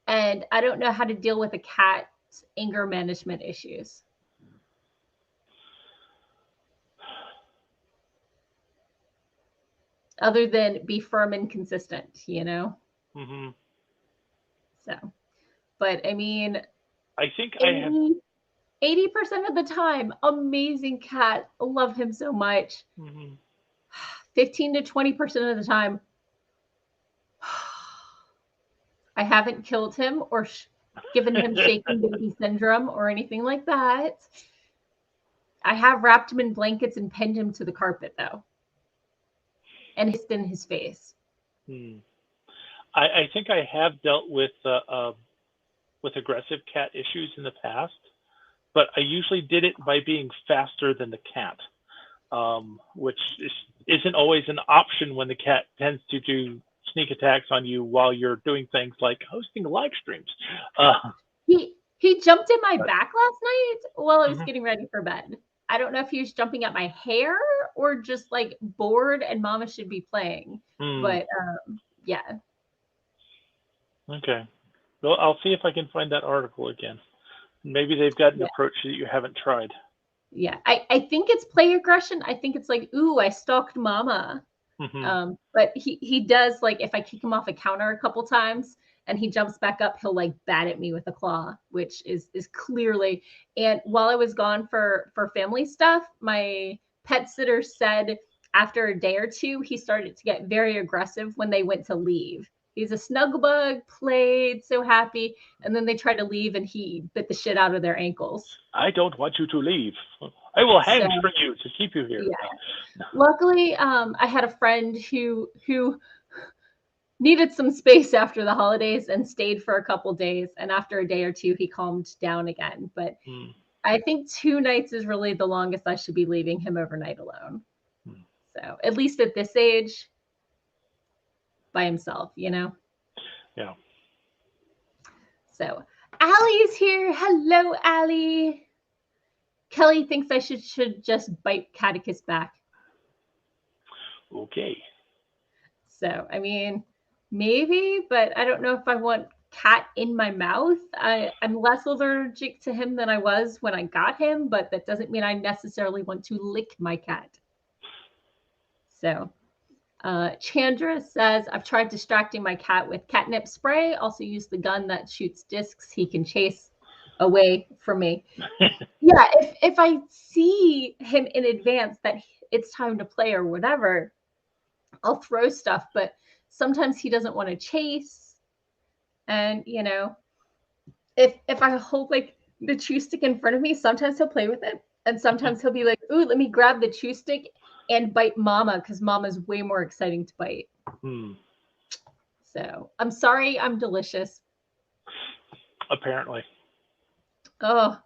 And I don't know how to deal with a cat's anger management issues. other than be firm and consistent, you know? Mm-hmm. So, but I mean, I think I have 80% of the time, amazing cat. Love him so much. Mm-hmm. 15 to 20% of the time, I haven't killed him or given him shaken baby syndrome or anything like that. I have wrapped him in blankets and pinned him to the carpet, though, and hissed in his face. I think I have dealt with aggressive cat issues in the past, but I usually did it by being faster than the cat, which isn't always an option when the cat tends to do sneak attacks on you while you're doing things like hosting live streams. He jumped in my back last night while I was getting ready for bed. I don't know if he was jumping at my hair or just like bored and mama should be playing. But yeah. Okay. Well, I'll see if I can find that article again. Maybe they've got an approach that you haven't tried. Yeah, I think it's play aggression. I think it's like, ooh, I stalked mama. But he does, like, if I kick him off a counter a couple times and he jumps back up, he'll like bat at me with a claw, which is clearly. And while I was gone for family stuff, my pet sitter said after a day or two, he started to get very aggressive when they went to leave. He's a snuggle bug, played, so happy. And then they tried to leave and he bit the shit out of their ankles. I don't want you to leave. I will hamstring you to keep you here. Yeah. Luckily, I had a friend who needed some space after the holidays and stayed for a couple days. And after a day or two, he calmed down again. But I think 2 nights is really the longest I should be leaving him overnight alone. So at least at this age, by himself, you know? Yeah. So Allie's here. Hello, Allie. Kelly thinks I should just bite Catechus back. Okay. So, I mean, maybe, but I don't know if I want cat in my mouth. I'm less allergic to him than I was when I got him, but that doesn't mean I necessarily want to lick my cat. So, Chandra says, I've tried distracting my cat with catnip spray. Also use the gun that shoots discs he can chase away from me. Yeah, if I see him in advance that it's time to play or whatever, I'll throw stuff, but sometimes he doesn't want to chase. And, you know, if I hold like the chew stick in front of me, sometimes he'll play with it. And sometimes he'll be like, ooh, let me grab the chew stick and bite mama because mama's way more exciting to bite. So I'm sorry, I'm delicious. Apparently. Oh,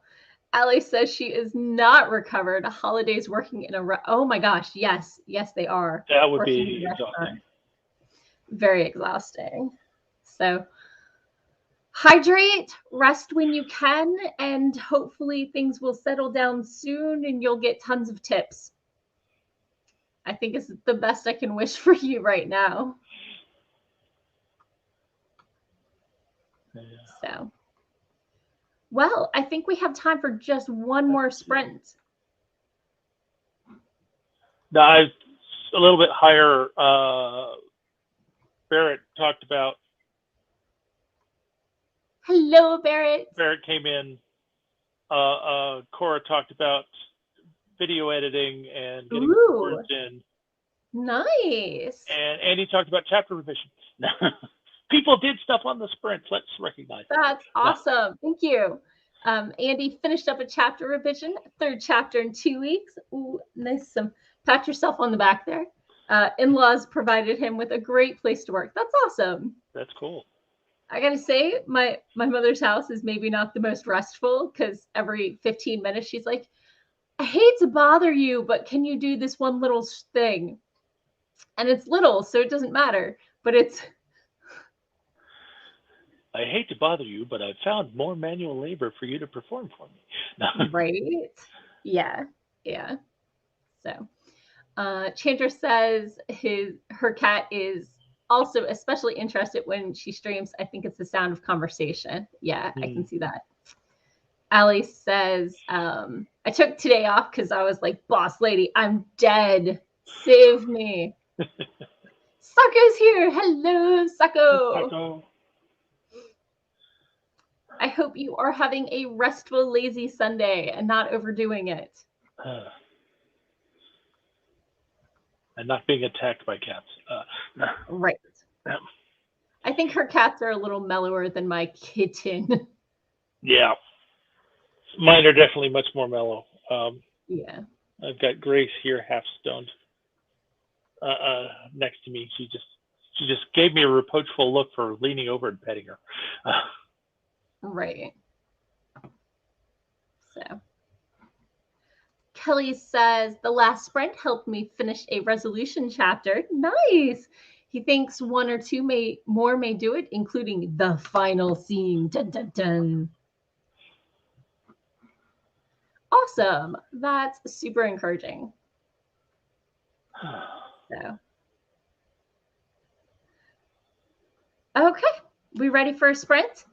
Allie says she is not recovered. Holidays working in a oh my gosh, yes, they are. That would be exhausting. Very exhausting. So hydrate, rest when you can, and hopefully things will settle down soon and you'll get tons of tips. I think it's the best I can wish for you right now. Yeah. So, well, I think we have time for just one more sprint. No, a little bit higher. Barrett talked about. Hello, Barrett. Barrett came in. Cora talked about video editing and getting words in. Nice. And Andy talked about chapter revision. People did stuff on the sprint. Let's recognize that. That's awesome. Thank you. Andy finished up a chapter revision, 3rd chapter in 2 weeks. Ooh, nice. Pat yourself on the back there. In-laws provided him with a great place to work. That's awesome. That's cool. I gotta say, my mother's house is maybe not the most restful because every 15 minutes she's like, I hate to bother you, but can you do this one little thing? And it's little, so it doesn't matter. But it's... I hate to bother you, but I've found more manual labor for you to perform for me. Right? Yeah. So, Chandra says her cat is also especially interested when she streams. I think it's the sound of conversation. Yeah, I can see that. Allie says, I took today off because I was like, boss lady, I'm dead. Save me. Sako's here. Hello, Sako. Sako. I hope you are having a restful, lazy Sunday and not overdoing it. And not being attacked by cats. Right. I think her cats are a little mellower than my kitten. Yeah. Mine are definitely much more mellow. Yeah. I've got Grace here, half stoned, next to me. She just gave me a reproachful look for leaning over and petting her. Right. So Kelly says the last sprint helped me finish a resolution chapter. Nice. He thinks one or two more may do it, including the final scene. Dun, dun, dun. Awesome. That's super encouraging. So, okay. We ready for a sprint?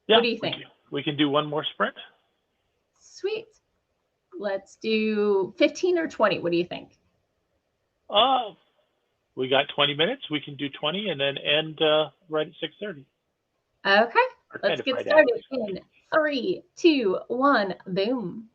Yeah, what do you think? We can do one more sprint. Sweet. Let's do 15 or 20. What do you think? We got 20 minutes. We can do 20 and then end right at 6:30. Okay. Let's get started in 3, 2, 1. Boom.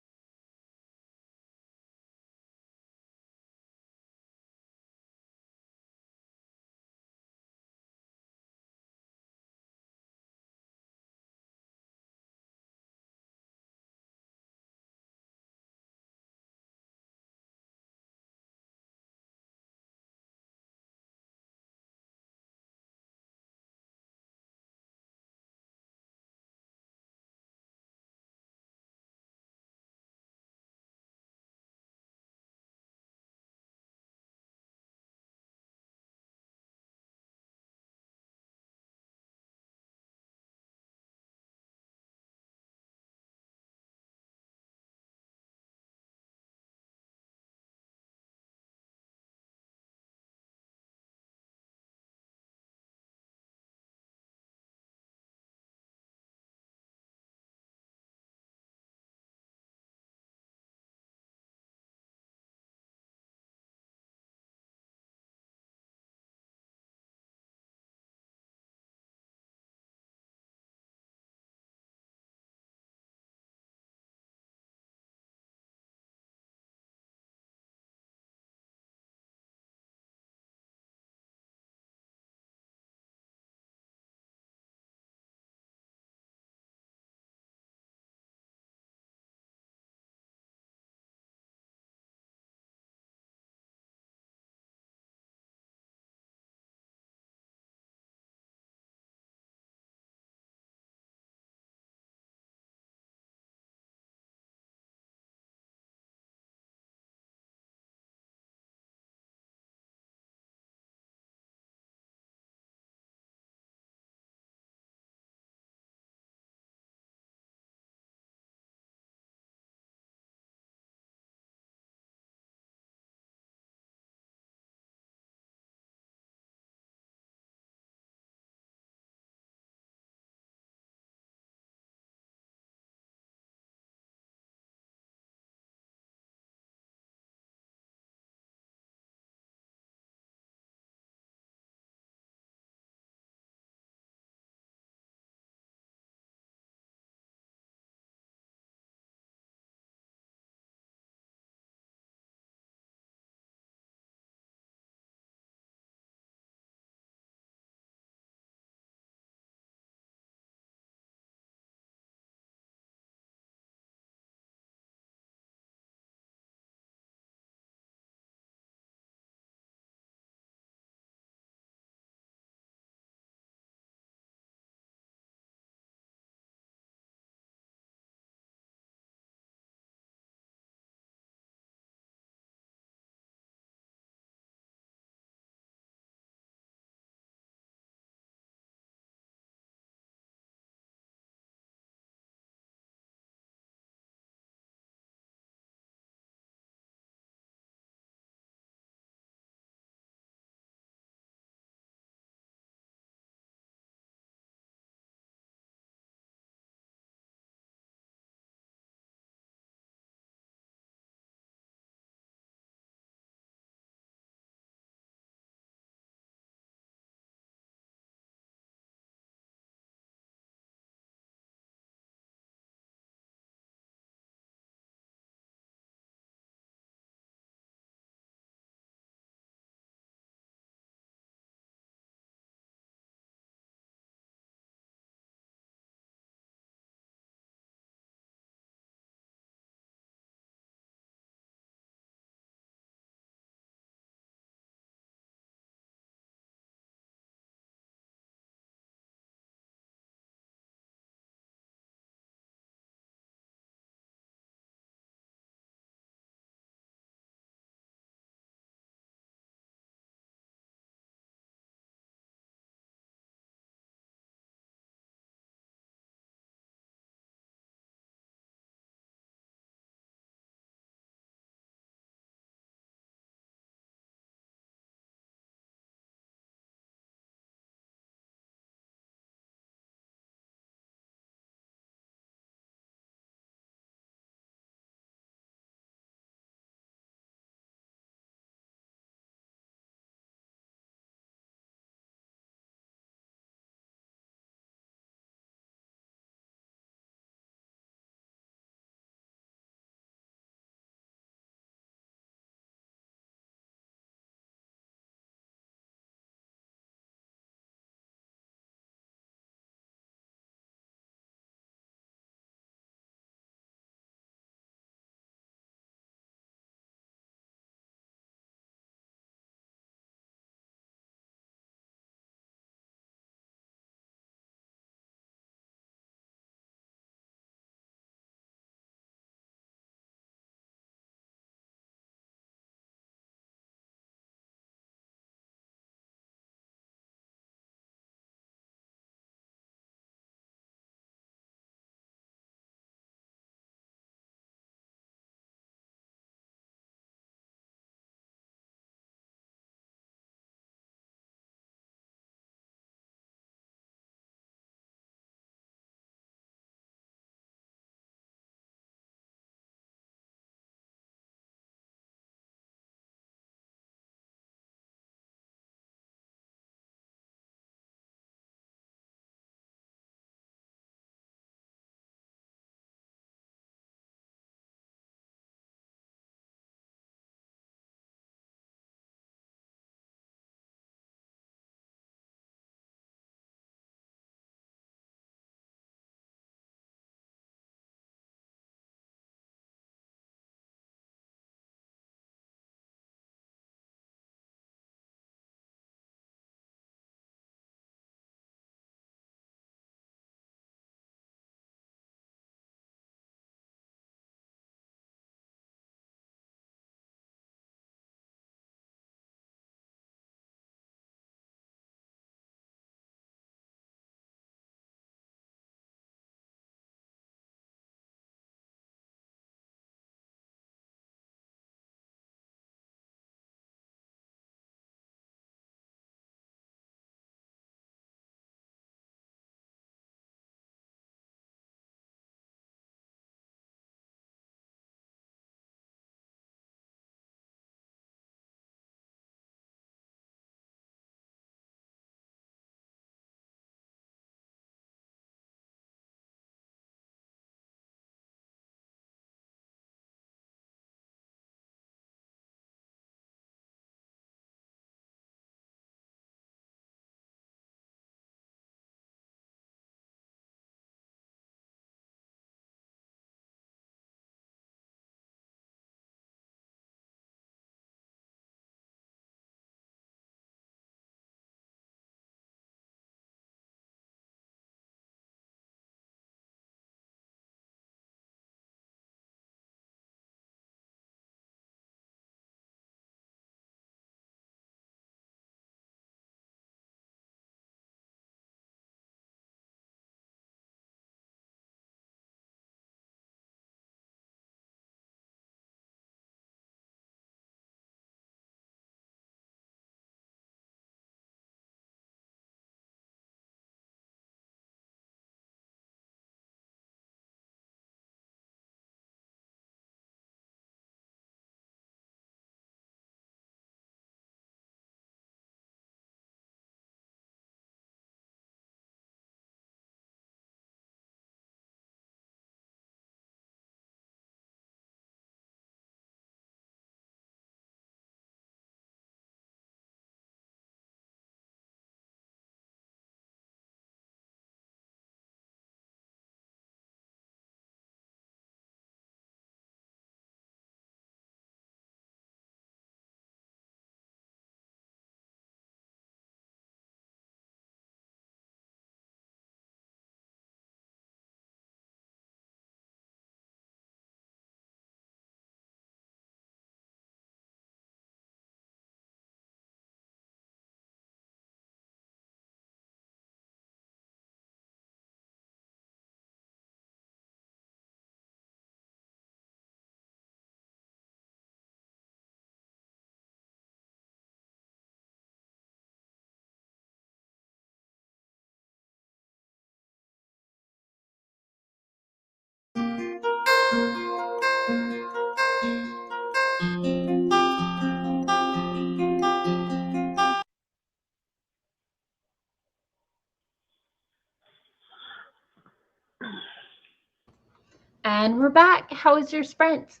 we're back. How was your sprint?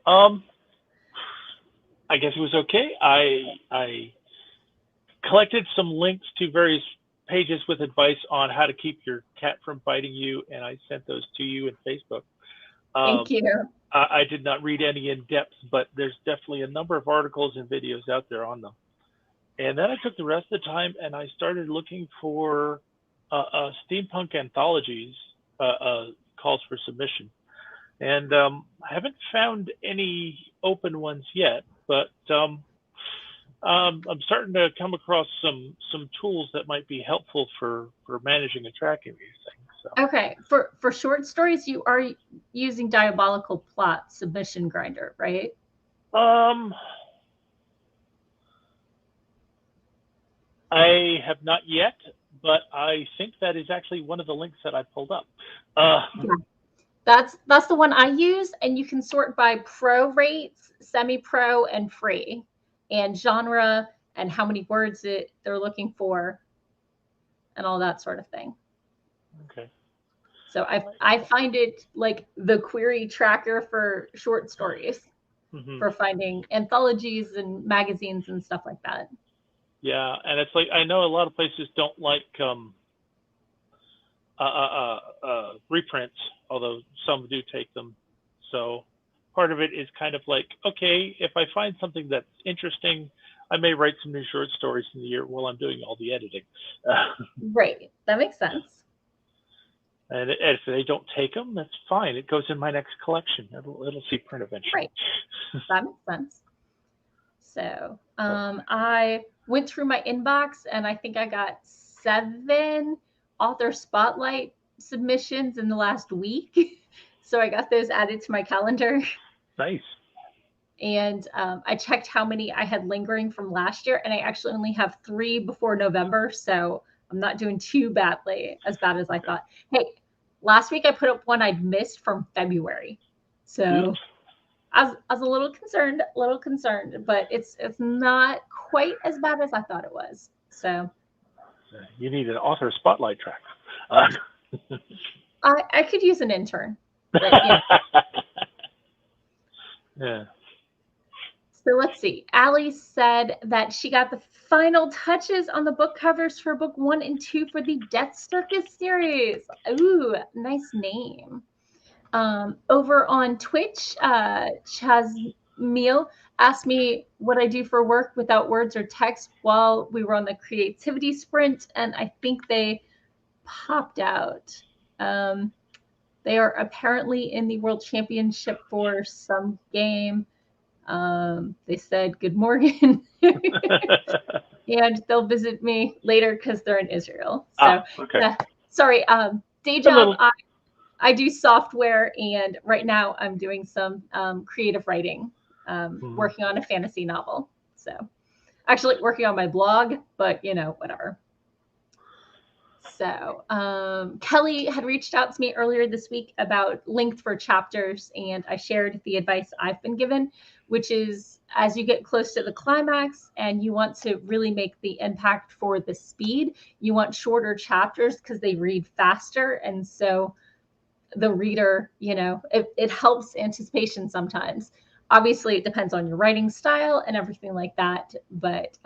I guess it was okay. I collected some links to various pages with advice on how to keep your cat from biting you, and I sent those to you in Facebook. Thank you. I did not read any in depth, but there's definitely a number of articles and videos out there on them. And then I took the rest of the time and I started looking for steampunk anthologies calls for submission. And I haven't found any open ones yet, but I'm starting to come across some tools that might be helpful for managing and tracking these things. So. Okay, for short stories, you are using Diabolical Plot Submission Grinder, right? I have not yet, but I think that is actually one of the links that I pulled up. Yeah. That's the one I use, and you can sort by pro rates, semi-pro, and free, and genre, and how many words they're looking for, and all that sort of thing. Okay. So I find it like the query tracker for short stories, for finding anthologies and magazines and stuff like that. Yeah, and it's like I know a lot of places don't like reprints, although some do take them. So part of it is kind of like, okay, if I find something that's interesting, I may write some new short stories in the year while I'm doing all the editing. Right, that makes sense. And if they don't take them, that's fine. It goes in my next collection. It'll see print eventually. Right, that makes sense. So I went through my inbox, and I think I got 7 author spotlight submissions in the last week. So I got those added to my calendar. Nice. And I checked how many I had lingering from last year, and I actually only have 3 before November. So I'm not doing too badly, as bad as I thought. Hey, last week I put up one I'd missed from February. So I was a little concerned, but it's not quite as bad as I thought it was. So you need an author spotlight tracker. I could use an intern. But, yeah. Yeah. So let's see. Allie said that she got the final touches on the book covers for book 1 and 2 for the Death Circus series. Ooh, nice name. Over on Twitch, Chazmeal asked me what I do for work without words or text while we were on the creativity sprint, and I think they popped out. They are apparently in the World Championship for some game. They said good morning, and they'll visit me later because they're in Israel. So, okay. Sorry. Day job. I do software, and right now I'm doing some creative writing, working on a fantasy novel. So, actually working on my blog, but whatever. So Kelly had reached out to me earlier this week about length for chapters, and I shared the advice I've been given, which is as you get close to the climax and you want to really make the impact for the speed, you want shorter chapters because they read faster. And so the reader, it helps anticipation sometimes. Obviously, it depends on your writing style and everything like that. But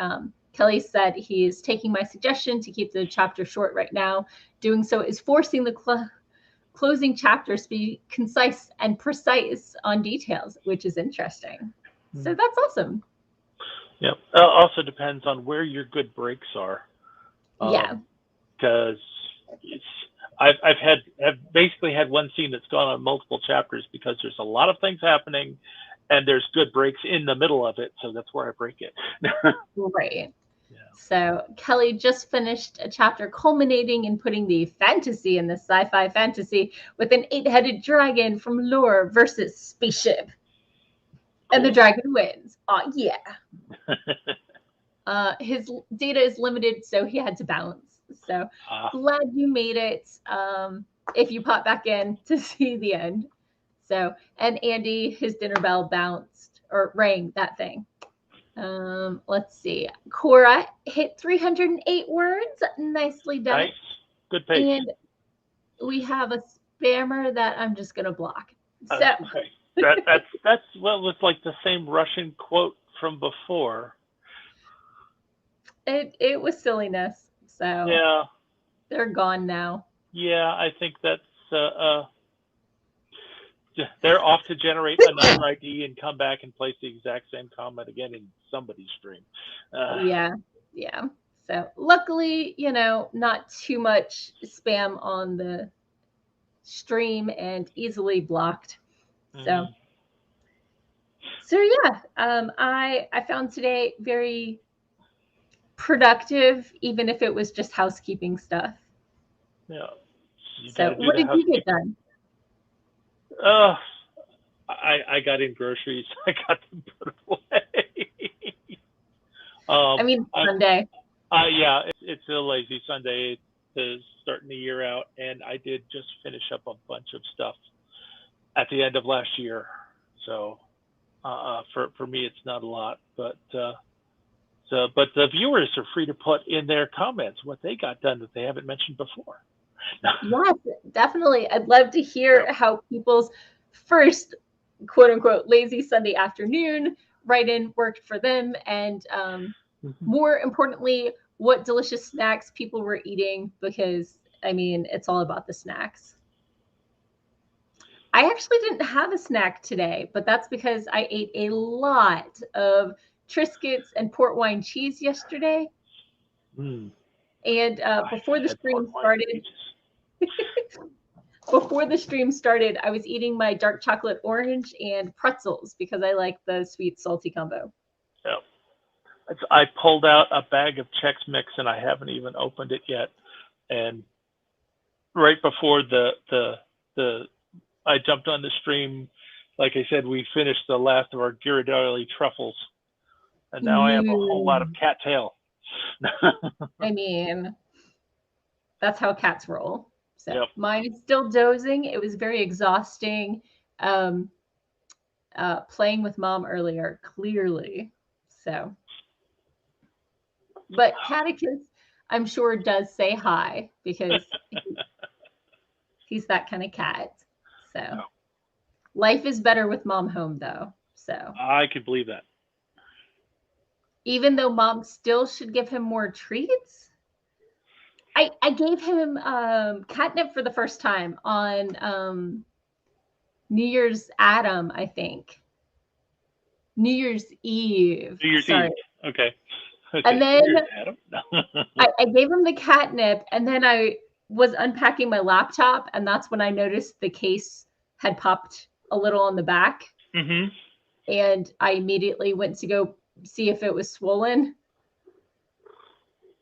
Kelly said he is taking my suggestion to keep the chapter short right now. Doing so is forcing the closing chapters to be concise and precise on details, which is interesting. So that's awesome. Yep. Also depends on where your good breaks are. Yeah. Because I've basically had one scene that's gone on multiple chapters because there's a lot of things happening and there's good breaks in the middle of it. So that's where I break it. Right. Yeah. So Kelly just finished a chapter culminating in putting the fantasy in the sci-fi fantasy with an 8-headed dragon from lore versus spaceship. Cool. And the dragon wins. Oh, yeah. His data is limited, so he had to bounce. So glad you made it. If you pop back in to see the end. So, and Andy, his dinner bell bounced or rang, that thing. Let's see. Cora hit 308 words. Nicely done. Nice. Good pace. And we have a spammer that I'm just gonna block. So okay. That's what was like the same Russian quote from before. it was silliness. So Yeah. they're gone now. Yeah, I think that's they're off to generate another ID and come back and place the exact same comment again in somebody's stream. Yeah. So luckily, not too much spam on the stream and easily blocked. So yeah, I found today very productive, even if it was just housekeeping stuff. Yeah. So what did you get done? I got in groceries. I got them put away. I mean, Sunday. Yeah, it's a lazy Sunday to starting the year out, and I did just finish up a bunch of stuff at the end of last year. So for me, it's not a lot, but but the viewers are free to put in their comments what they got done that they haven't mentioned before. Yes, definitely. I'd love to hear how people's first quote unquote lazy Sunday afternoon write-in worked for them, and more importantly, what delicious snacks people were eating, because I mean, it's all about the snacks. I actually didn't have a snack today, but that's because I ate a lot of Triscuits and port wine cheese yesterday. And before the stream started, I was eating my dark chocolate orange and pretzels because I like the sweet salty combo. Yeah. I pulled out a bag of Chex Mix and I haven't even opened it yet. And right before I jumped on the stream, like I said, we finished the last of our Ghirardelli truffles, and now I have a whole lot of cattail. I mean, that's how cats roll. So mine is still dozing. It was very exhausting playing with mom earlier, clearly. So, but Catechus, I'm sure, does say hi because he's that kind of cat. So life is better with mom home, though. So I could believe that. Even though mom still should give him more treats, I gave him catnip for the first time on New Year's Adam, I think. New Year's Eve. New Year's Eve. Okay. And then I gave him the catnip, and then I was unpacking my laptop, and that's when I noticed the case had popped a little on the back. And I immediately went to go see if it was swollen.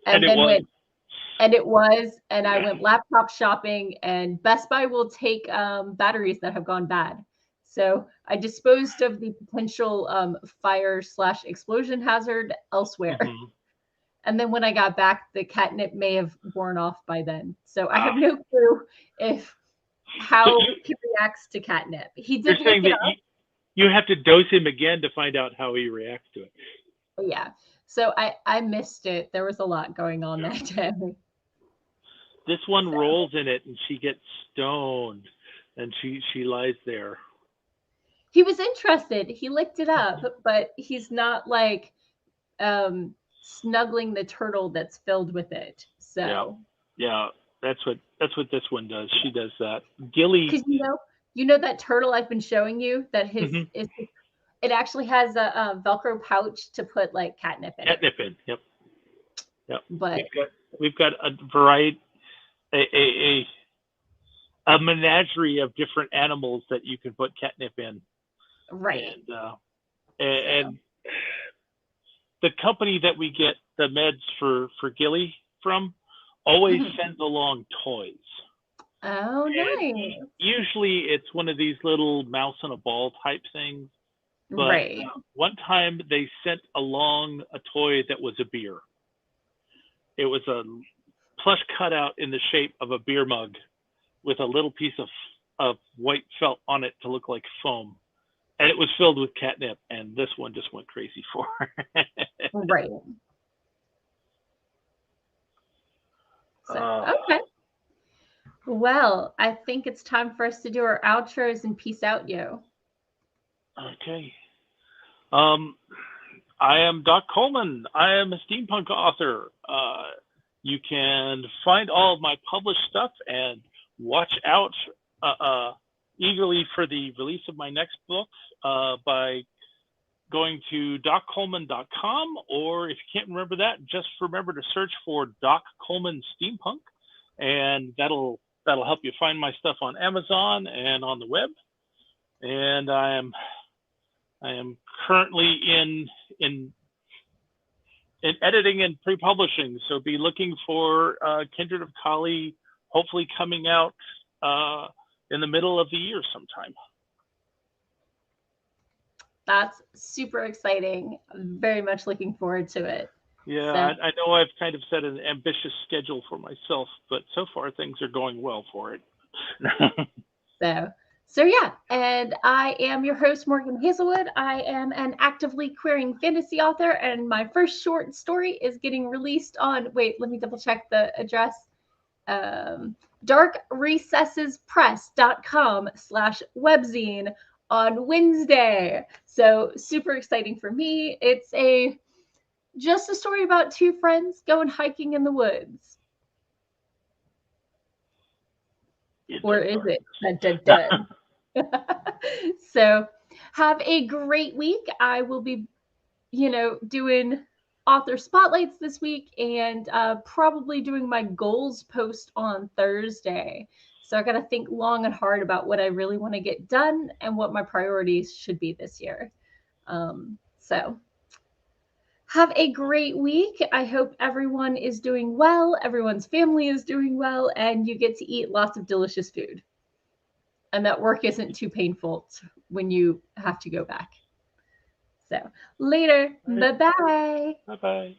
And then it was, and I went laptop shopping, and Best Buy will take batteries that have gone bad. So I disposed of the potential fire/explosion hazard elsewhere. And then when I got back, the catnip may have worn off by then. So I have no clue how he reacts to catnip. He did. You're saying that you have to dose him again to find out how he reacts to it. Yeah. So I missed it. There was a lot going on that day. This one rolls in it, and she gets stoned, and she lies there. He was interested. He licked it up, but he's not like snuggling the turtle that's filled with it. So yeah, that's what this one does. She does that. Gilly, because you know that turtle I've been showing you, that it actually has a Velcro pouch to put like catnip in. Yep. But we've got a variety, a menagerie of different animals that you can put catnip in. Right. And the company that we get the meds for Gilly from always sends along toys. Oh, nice. Usually it's one of these little mouse on a ball type things. But one time they sent along a toy that was a beer. It was a plush cutout in the shape of a beer mug with a little piece of white felt on it to look like foam. And it was filled with catnip, and this one just went crazy for her. Right. So, okay. Well, I think it's time for us to do our outros and peace out, yo. Okay. I am Doc Coleman. I am a steampunk author. You can find all of my published stuff and watch out eagerly for the release of my next book by going to doccoleman.com, or if you can't remember that, just remember to search for Doc Coleman Steampunk, and that'll help you find my stuff on Amazon and on the web. And I am currently in editing and pre-publishing, so be looking for Kindred of Kali, hopefully coming out in the middle of the year sometime. That's super exciting. I'm very much looking forward to it. Yeah, so, I know I've kind of set an ambitious schedule for myself, but so far things are going well for it. So yeah, and I am your host, Morgan Hazelwood. I am an actively queering fantasy author, and my first short story is getting released on, wait, let me double check the address, darkrecessespress.com/webzine on Wednesday. So super exciting for me. It's just a story about two friends going hiking in the woods. Or is it? Dun, dun, dun. So have a great week. I will be, doing author spotlights this week, and probably doing my goals post on Thursday. So I got to think long and hard about what I really want to get done and what my priorities should be this year. So have a great week. I hope everyone is doing well, everyone's family is doing well, and you get to eat lots of delicious food. And that work isn't too painful when you have to go back. So later. Bye-bye. Bye-bye.